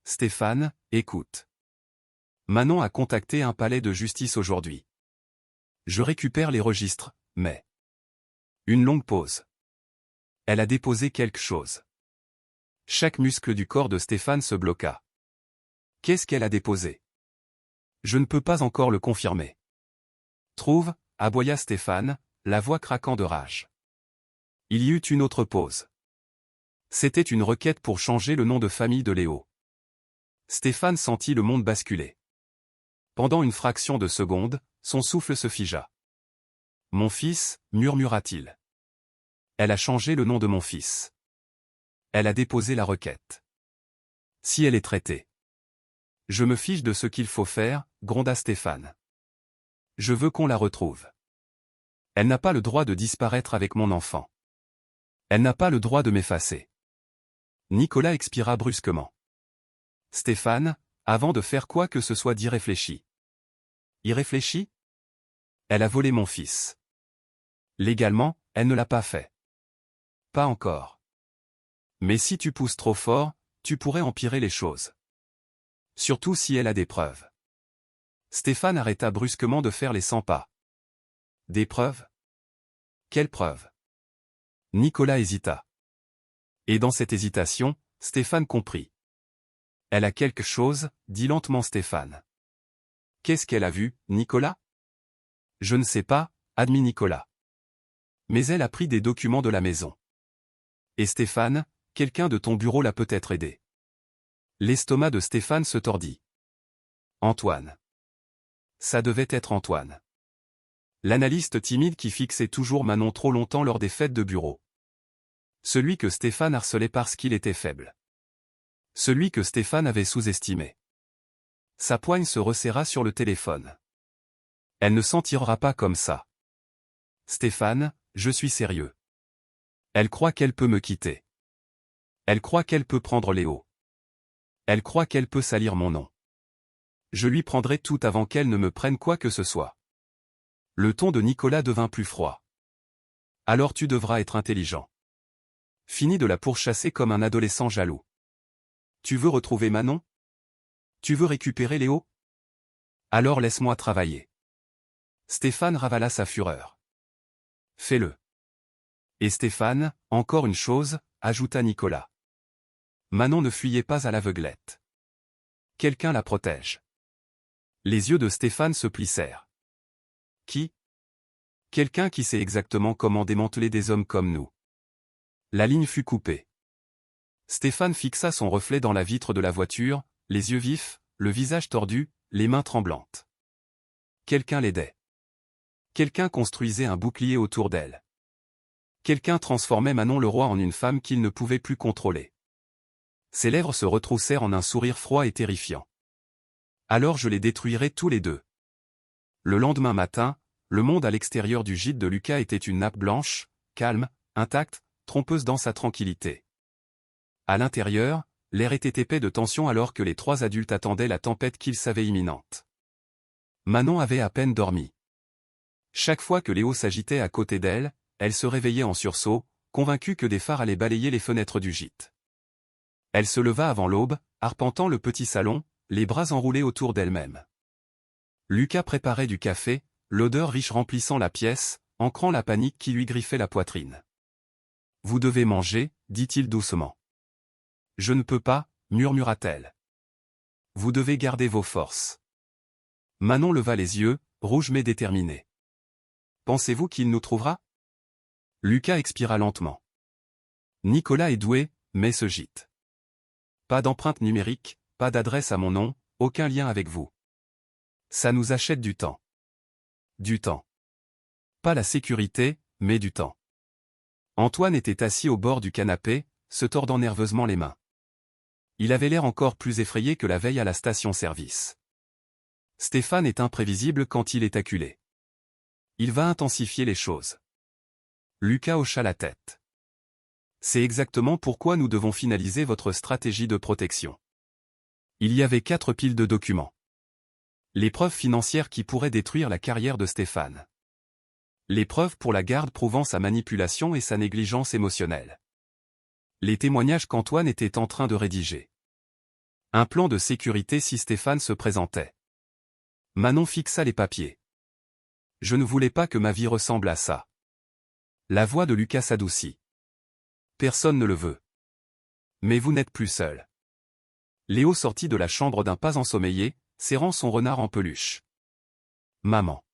Stéphane, écoute. Manon a contacté un palais de justice aujourd'hui. Je récupère les registres, mais... Une longue pause. Elle a déposé quelque chose. Chaque muscle du corps de Stéphane se bloqua. Qu'est-ce qu'elle a déposé? Je ne peux pas encore le confirmer. Trouve, aboya Stéphane, la voix craquant de rage. Il y eut une autre pause. C'était une requête pour changer le nom de famille de Léo. Stéphane sentit le monde basculer. Pendant une fraction de seconde, son souffle se figea. Mon fils, murmura-t-il. Elle a changé le nom de mon fils. Elle a déposé la requête. Si elle est traitée. Je me fiche de ce qu'il faut faire, gronda Stéphane. Je veux qu'on la retrouve. Elle n'a pas le droit de disparaître avec mon enfant. Elle n'a pas le droit de m'effacer. Nicolas expira brusquement. Stéphane, avant de faire quoi que ce soit, d'y réfléchit. Y réfléchit? Elle a volé mon fils. Légalement, elle ne l'a pas fait. Pas encore. Mais si tu pousses trop fort, tu pourrais empirer les choses. Surtout si elle a des preuves. Stéphane arrêta brusquement de faire les 100 pas. Des preuves? Quelles preuves? Nicolas hésita. Et dans cette hésitation, Stéphane comprit. Elle a quelque chose, dit lentement Stéphane. Qu'est-ce qu'elle a vu, Nicolas? Je ne sais pas, admit Nicolas. Mais elle a pris des documents de la maison. Et Stéphane, quelqu'un de ton bureau l'a peut-être aidé. L'estomac de Stéphane se tordit. Antoine. Ça devait être Antoine. L'analyste timide qui fixait toujours Manon trop longtemps lors des fêtes de bureau. Celui que Stéphane harcelait parce qu'il était faible. Celui que Stéphane avait sous-estimé. Sa poigne se resserra sur le téléphone. Elle ne s'en tirera pas comme ça. Stéphane, je suis sérieux. Elle croit qu'elle peut me quitter. Elle croit qu'elle peut prendre Léo. Elle croit qu'elle peut salir mon nom. Je lui prendrai tout avant qu'elle ne me prenne quoi que ce soit. Le ton de Nicolas devint plus froid. Alors tu devras être intelligent. Fini de la pourchasser comme un adolescent jaloux. Tu veux retrouver Manon? Tu veux récupérer Léo? Alors laisse-moi travailler. Stéphane ravala sa fureur. Fais-le. Et Stéphane, encore une chose, ajouta Nicolas. Manon ne fuyait pas à l'aveuglette. Quelqu'un la protège. Les yeux de Stéphane se plissèrent. Qui? Quelqu'un qui sait exactement comment démanteler des hommes comme nous. La ligne fut coupée. Stéphane fixa son reflet dans la vitre de la voiture, les yeux vifs, le visage tordu, les mains tremblantes. Quelqu'un l'aidait. Quelqu'un construisait un bouclier autour d'elle. Quelqu'un transformait Manon Leroy en une femme qu'il ne pouvait plus contrôler. Ses lèvres se retroussèrent en un sourire froid et terrifiant. Alors je les détruirai tous les deux. Le lendemain matin, le monde à l'extérieur du gîte de Lucas était une nappe blanche, calme, intacte, trompeuse dans sa tranquillité. À l'intérieur, l'air était épais de tension alors que les trois adultes attendaient la tempête qu'ils savaient imminente. Manon avait à peine dormi. Chaque fois que Léo s'agitait à côté d'elle, elle se réveillait en sursaut, convaincue que des phares allaient balayer les fenêtres du gîte. Elle se leva avant l'aube, arpentant le petit salon, les bras enroulés autour d'elle-même. Lucas préparait du café, l'odeur riche remplissant la pièce, ancrant la panique qui lui griffait la poitrine. « Vous devez manger, dit-il doucement. »« Je ne peux pas, murmura-t-elle. »« Vous devez garder vos forces. » Manon leva les yeux, rouge mais déterminée. « Pensez-vous qu'il nous trouvera ?» Lucas expira lentement. « Nicolas est doué, mais ce gîte. Pas d'empreinte numérique, pas d'adresse à mon nom, aucun lien avec vous. Ça nous achète du temps. Du temps. Pas la sécurité, mais du temps. » Antoine était assis au bord du canapé, se tordant nerveusement les mains. Il avait l'air encore plus effrayé que la veille à la station-service. Stéphane est imprévisible quand il est acculé. Il va intensifier les choses. Lucas hocha la tête. C'est exactement pourquoi nous devons finaliser votre stratégie de protection. Il y avait 4 piles de documents. Les preuves financières qui pourraient détruire la carrière de Stéphane. Les preuves pour la garde prouvant sa manipulation et sa négligence émotionnelle. Les témoignages qu'Antoine était en train de rédiger. Un plan de sécurité si Stéphane se présentait. Manon fixa les papiers. Je ne voulais pas que ma vie ressemble à ça. La voix de Lucas s'adoucit. Personne ne le veut. Mais vous n'êtes plus seul. Léo sortit de la chambre d'un pas ensommeillé, serrant son renard en peluche. Maman.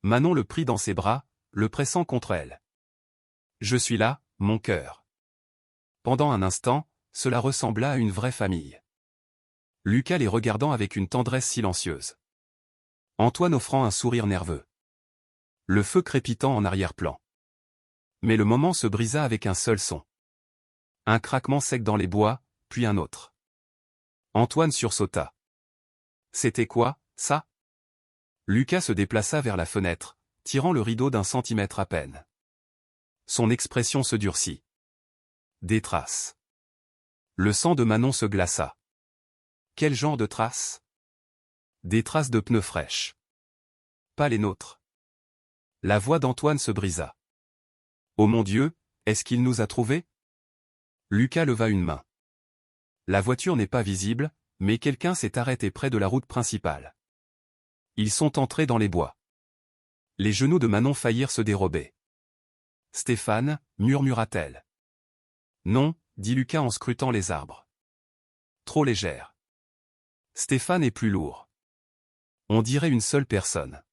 Manon le prit dans ses bras, le pressant contre elle. Je suis là, mon cœur. Pendant un instant, cela ressembla à une vraie famille. Lucas les regardant avec une tendresse silencieuse. Antoine offrant un sourire nerveux. Le feu crépitant en arrière-plan. Mais le moment se brisa avec un seul son. Un craquement sec dans les bois, puis un autre. Antoine sursauta. C'était quoi, ça? Lucas se déplaça vers la fenêtre, tirant le rideau d'1 centimètre à peine. Son expression se durcit. Des traces. Le sang de Manon se glaça. Quel genre de traces? Des traces de pneus fraîches. Pas les nôtres. La voix d'Antoine se brisa. Oh mon Dieu, est-ce qu'il nous a trouvés? Lucas leva une main. La voiture n'est pas visible, mais quelqu'un s'est arrêté près de la route principale. Ils sont entrés dans les bois. Les genoux de Manon faillirent se dérober. « Stéphane » murmura-t-elle. « Non » dit Lucas en scrutant les arbres. « Trop légère. » Stéphane est plus lourd. On dirait une seule personne.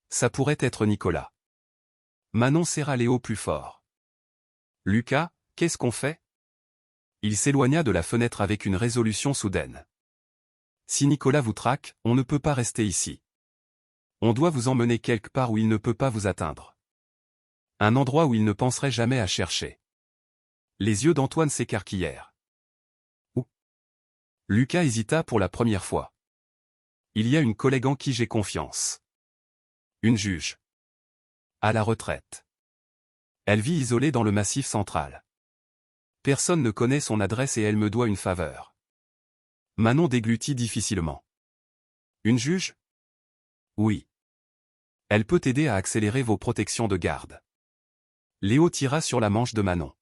Ça pourrait être Nicolas. Manon serra Léo plus fort. « Lucas, qu'est-ce qu'on fait ?» Il s'éloigna de la fenêtre avec une résolution soudaine. « Si Nicolas vous traque, on ne peut pas rester ici. On doit vous emmener quelque part où il ne peut pas vous atteindre. Un endroit où il ne penserait jamais à chercher. » Les yeux d'Antoine s'écarquillèrent. « Où ?» Lucas hésita pour la première fois. « Il y a une collègue en qui j'ai confiance. Une juge. À la retraite. Elle vit isolée dans le Massif central. Personne ne connaît son adresse et elle me doit une faveur. » Manon déglutit difficilement. « Une juge ? Oui. Elle peut aider à accélérer vos protections de garde. » Léo tira sur la manche de Manon.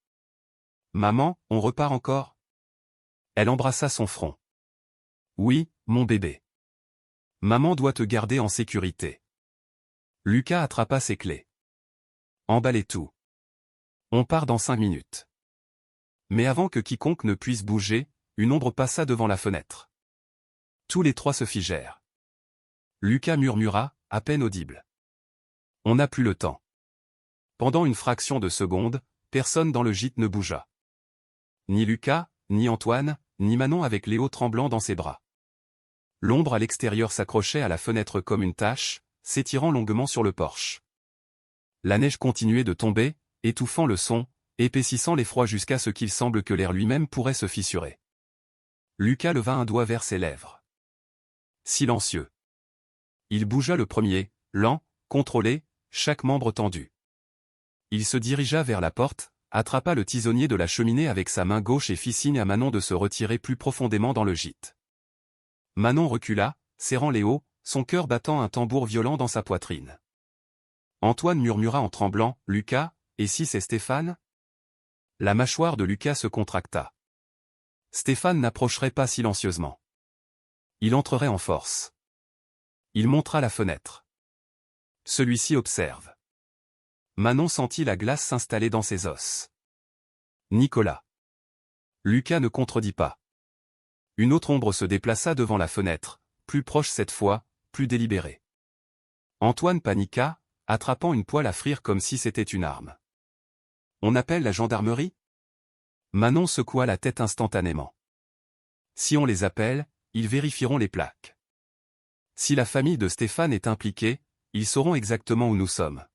« Maman, on repart encore ?» Elle embrassa son front. « Oui, mon bébé. Maman doit te garder en sécurité. » Lucas attrapa ses clés. « Emballez tout. On part dans 5 minutes. » Mais avant que quiconque ne puisse bouger, une ombre passa devant la fenêtre. Tous les trois se figèrent. Lucas murmura, à peine audible. « On n'a plus le temps. » Pendant une fraction de seconde, personne dans le gîte ne bougea. Ni Lucas, ni Antoine, ni Manon avec Léo tremblant dans ses bras. L'ombre à l'extérieur s'accrochait à la fenêtre comme une tache, s'étirant longuement sur le porche. La neige continuait de tomber, étouffant le son, épaississant l'effroi jusqu'à ce qu'il semble que l'air lui-même pourrait se fissurer. Lucas leva un doigt vers ses lèvres. Silencieux. Il bougea le premier, lent, contrôlé, chaque membre tendu. Il se dirigea vers la porte, attrapa le tisonnier de la cheminée avec sa main gauche et fit signe à Manon de se retirer plus profondément dans le gîte. Manon recula, serrant Léo, son cœur battant un tambour violent dans sa poitrine. Antoine murmura en tremblant, « Lucas, et si c'est Stéphane ?» La mâchoire de Lucas se contracta. Stéphane n'approcherait pas silencieusement. Il entrerait en force. Il montra la fenêtre. Celui-ci observe. Manon sentit la glace s'installer dans ses os. Nicolas. Lucas ne contredit pas. Une autre ombre se déplaça devant la fenêtre, plus proche cette fois, plus délibérée. Antoine paniqua, attrapant une poêle à frire comme si c'était une arme. « On appelle la gendarmerie ?» Manon secoua la tête instantanément. « Si on les appelle, ils vérifieront les plaques. Si la famille de Stéphane est impliquée, ils sauront exactement où nous sommes. »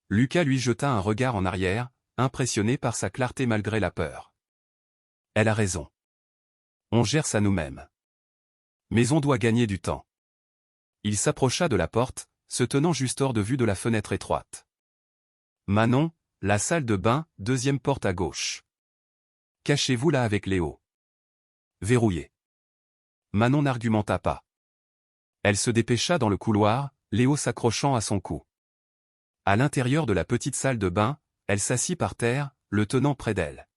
Lucas lui jeta un regard en arrière, impressionné par sa clarté malgré la peur. « Elle a raison. On gère ça nous-mêmes. Mais on doit gagner du temps. » Il s'approcha de la porte, se tenant juste hors de vue de la fenêtre étroite. « Manon, la salle de bain, deuxième porte à gauche. Cachez-vous là avec Léo. Verrouillé. » Manon n'argumenta pas. Elle se dépêcha dans le couloir, Léo s'accrochant à son cou. À l'intérieur de la petite salle de bain, elle s'assit par terre, le tenant près d'elle.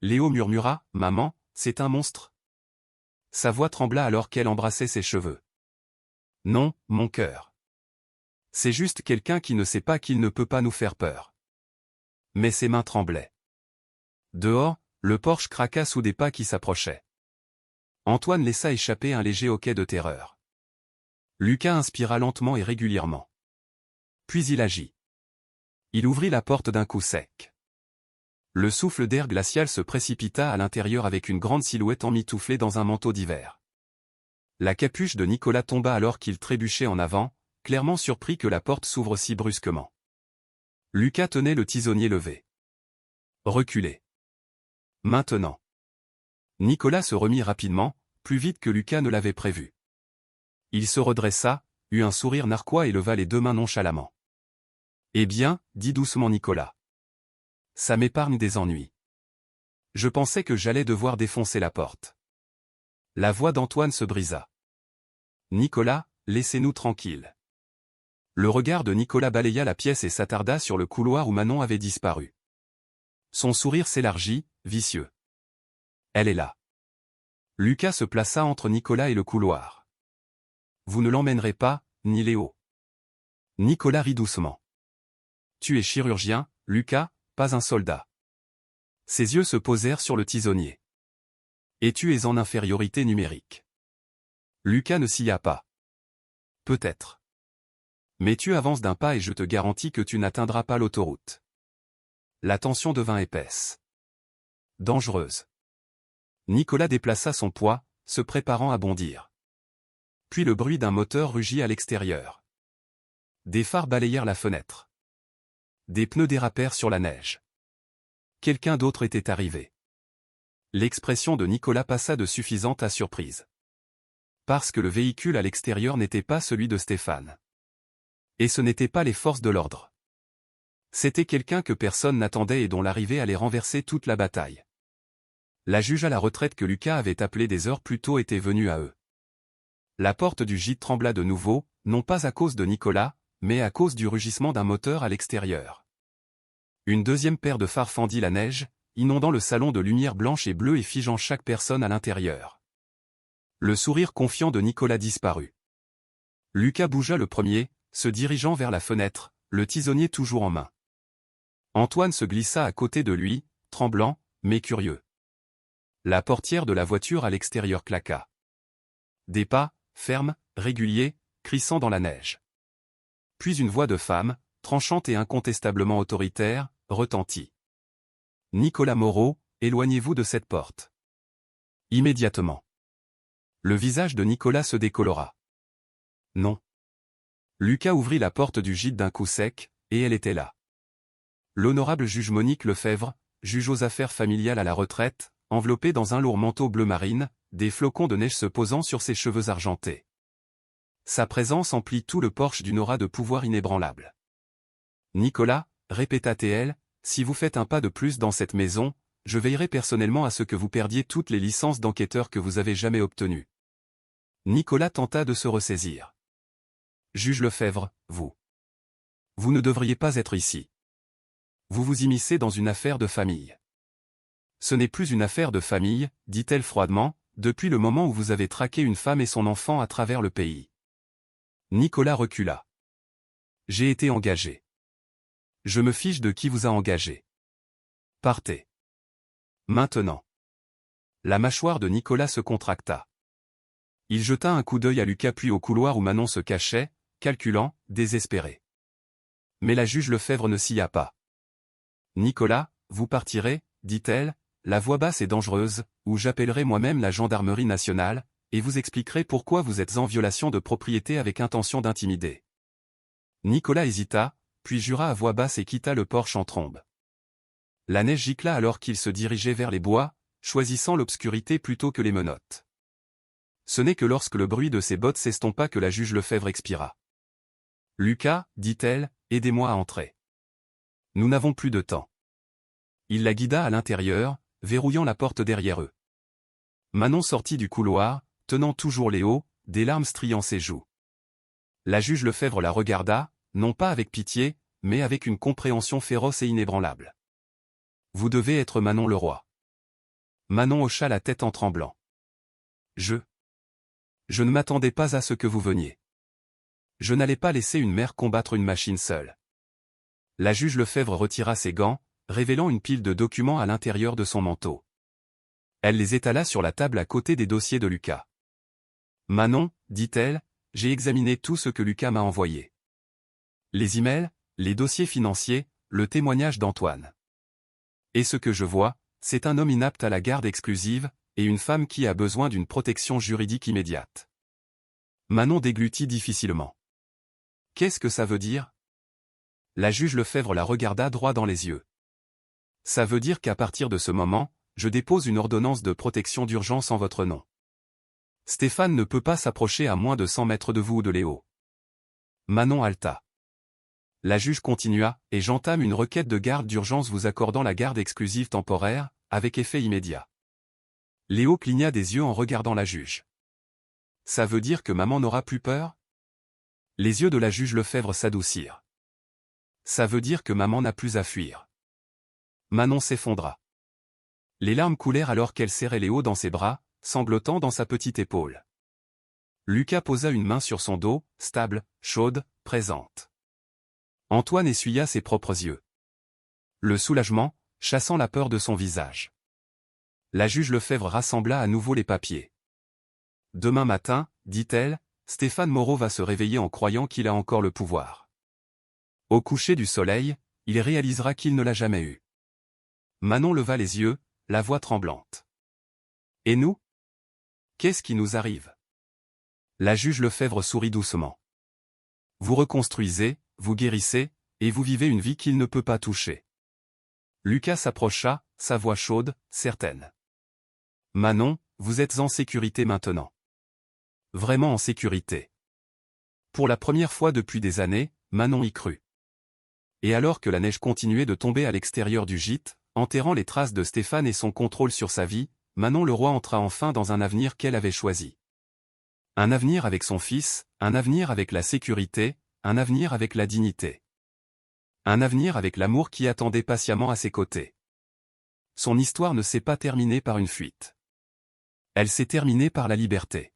Léo murmura, « Maman, c'est un monstre ?» Sa voix trembla alors qu'elle embrassait ses cheveux. « Non, mon cœur. C'est juste quelqu'un qui ne sait pas qu'il ne peut pas nous faire peur. » Mais ses mains tremblaient. Dehors, le porche craqua sous des pas qui s'approchaient. Antoine laissa échapper un léger hoquet de terreur. Lucas inspira lentement et régulièrement. Puis il agit. Il ouvrit la porte d'un coup sec. Le souffle d'air glacial se précipita à l'intérieur avec une grande silhouette emmitouflée dans un manteau d'hiver. La capuche de Nicolas tomba alors qu'il trébuchait en avant, clairement surpris que la porte s'ouvre si brusquement. Lucas tenait le tisonnier levé. Reculez. Maintenant. Nicolas se remit rapidement, plus vite que Lucas ne l'avait prévu. Il se redressa, eut un sourire narquois et leva les deux mains nonchalamment. « Eh bien, dit doucement Nicolas. Ça m'épargne des ennuis. Je pensais que j'allais devoir défoncer la porte. » La voix d'Antoine se brisa. « Nicolas, laissez-nous tranquilles. » Le regard de Nicolas balaya la pièce et s'attarda sur le couloir où Manon avait disparu. Son sourire s'élargit, vicieux. Elle est là. Lucas se plaça entre Nicolas et le couloir. Vous ne l'emmènerez pas, ni Léo. Nicolas rit doucement. Tu es chirurgien, Lucas, pas un soldat. Ses yeux se posèrent sur le tisonnier. Et tu es en infériorité numérique. Lucas ne sia pas. Peut-être. Mais tu avances d'un pas et je te garantis que tu n'atteindras pas l'autoroute. La tension devint épaisse. Dangereuse. Nicolas déplaça son poids, se préparant à bondir. Puis le bruit d'un moteur rugit à l'extérieur. Des phares balayèrent la fenêtre. Des pneus dérapèrent sur la neige. Quelqu'un d'autre était arrivé. L'expression de Nicolas passa de suffisante à surprise. Parce que le véhicule à l'extérieur n'était pas celui de Stéphane. Et ce n'étaient pas les forces de l'ordre. C'était quelqu'un que personne n'attendait et dont l'arrivée allait renverser toute la bataille. La juge à la retraite que Lucas avait appelée des heures plus tôt était venue à eux. La porte du gîte trembla de nouveau, non pas à cause de Nicolas, mais à cause du rugissement d'un moteur à l'extérieur. Une deuxième paire de phares fendit la neige, inondant le salon de lumière blanche et bleue et figeant chaque personne à l'intérieur. Le sourire confiant de Nicolas disparut. Lucas bougea le premier, se dirigeant vers la fenêtre, le tisonnier toujours en main. Antoine se glissa à côté de lui, tremblant, mais curieux. La portière de la voiture à l'extérieur claqua. Des pas, fermes, réguliers, crissant dans la neige. Puis une voix de femme, tranchante et incontestablement autoritaire, retentit. « Nicolas Moreau, éloignez-vous de cette porte. » Immédiatement. Le visage de Nicolas se décolora. Non. Lucas ouvrit la porte du gîte d'un coup sec, et elle était là. L'honorable juge Monique Lefebvre, juge aux affaires familiales à la retraite, enveloppée dans un lourd manteau bleu marine, des flocons de neige se posant sur ses cheveux argentés. Sa présence emplit tout le porche d'une aura de pouvoir inébranlable. « Nicolas, répéta-t-elle, si vous faites un pas de plus dans cette maison, je veillerai personnellement à ce que vous perdiez toutes les licences d'enquêteur que vous avez jamais obtenues. » Nicolas tenta de se ressaisir. « Juge Lefebvre, vous ne devriez pas être ici. Vous vous immiscez dans une affaire de famille. » Ce n'est plus une affaire de famille, dit-elle froidement, depuis le moment où vous avez traqué une femme et son enfant à travers le pays. Nicolas recula. J'ai été engagé. Je me fiche de qui vous a engagé. Partez. Maintenant. La mâchoire de Nicolas se contracta. Il jeta un coup d'œil à Lucas puis au couloir où Manon se cachait, calculant, désespéré. Mais la juge Lefebvre ne sia pas. Nicolas, vous partirez, dit-elle, la voix basse et dangereuse, ou j'appellerai moi-même la gendarmerie nationale, et vous expliquerai pourquoi vous êtes en violation de propriété avec intention d'intimider. Nicolas hésita, puis jura à voix basse et quitta le porche en trombe. La neige gicla alors qu'il se dirigeait vers les bois, choisissant l'obscurité plutôt que les menottes. Ce n'est que lorsque le bruit de ses bottes s'estompa que la juge Lefebvre expira. « Lucas, dit-elle, aidez-moi à entrer. Nous n'avons plus de temps. » Il la guida à l'intérieur, verrouillant la porte derrière eux. Manon sortit du couloir, tenant toujours Léo, des larmes striant ses joues. La juge Lefebvre la regarda, non pas avec pitié, mais avec une compréhension féroce et inébranlable. « Vous devez être Manon le roi. » Manon hocha la tête en tremblant. « Je ne m'attendais pas à ce que vous veniez. Je n'allais pas laisser une mère combattre une machine seule. » La juge Lefebvre retira ses gants, révélant une pile de documents à l'intérieur de son manteau. Elle les étala sur la table à côté des dossiers de Lucas. « Manon, dit-elle, j'ai examiné tout ce que Lucas m'a envoyé. Les emails, les dossiers financiers, le témoignage d'Antoine. Et ce que je vois, c'est un homme inapte à la garde exclusive, et une femme qui a besoin d'une protection juridique immédiate. » Manon déglutit difficilement. « Qu'est-ce que ça veut dire ?» La juge Lefebvre la regarda droit dans les yeux. « Ça veut dire qu'à partir de ce moment, je dépose une ordonnance de protection d'urgence en votre nom. Stéphane ne peut pas s'approcher à moins de 100 mètres de vous ou de Léo. » Manon haleta. La juge continua, et j'entame une requête de garde d'urgence vous accordant la garde exclusive temporaire, avec effet immédiat. Léo cligna des yeux en regardant la juge. Ça veut dire que maman n'aura plus peur? Les yeux de la juge Lefebvre s'adoucirent. Ça veut dire que maman n'a plus à fuir. Manon s'effondra. Les larmes coulèrent alors qu'elle serrait Léo dans ses bras, sanglotant dans sa petite épaule. Lucas posa une main sur son dos, stable, chaude, présente. Antoine essuya ses propres yeux. Le soulagement, chassant la peur de son visage. La juge Lefebvre rassembla à nouveau les papiers. Demain matin, dit-elle, Stéphane Moreau va se réveiller en croyant qu'il a encore le pouvoir. Au coucher du soleil, il réalisera qu'il ne l'a jamais eu. Manon leva les yeux, la voix tremblante. Et nous? Qu'est-ce qui nous arrive? La juge Lefebvre sourit doucement. Vous reconstruisez, vous guérissez, et vous vivez une vie qu'il ne peut pas toucher. Lucas s'approcha, sa voix chaude, certaine. Manon, vous êtes en sécurité maintenant. Vraiment en sécurité. Pour la première fois depuis des années, Manon y crut. Et alors que la neige continuait de tomber à l'extérieur du gîte, enterrant les traces de Stéphane et son contrôle sur sa vie, Manon Leroy entra enfin dans un avenir qu'elle avait choisi. Un avenir avec son fils, un avenir avec la sécurité, un avenir avec la dignité. Un avenir avec l'amour qui attendait patiemment à ses côtés. Son histoire ne s'est pas terminée par une fuite. Elle s'est terminée par la liberté.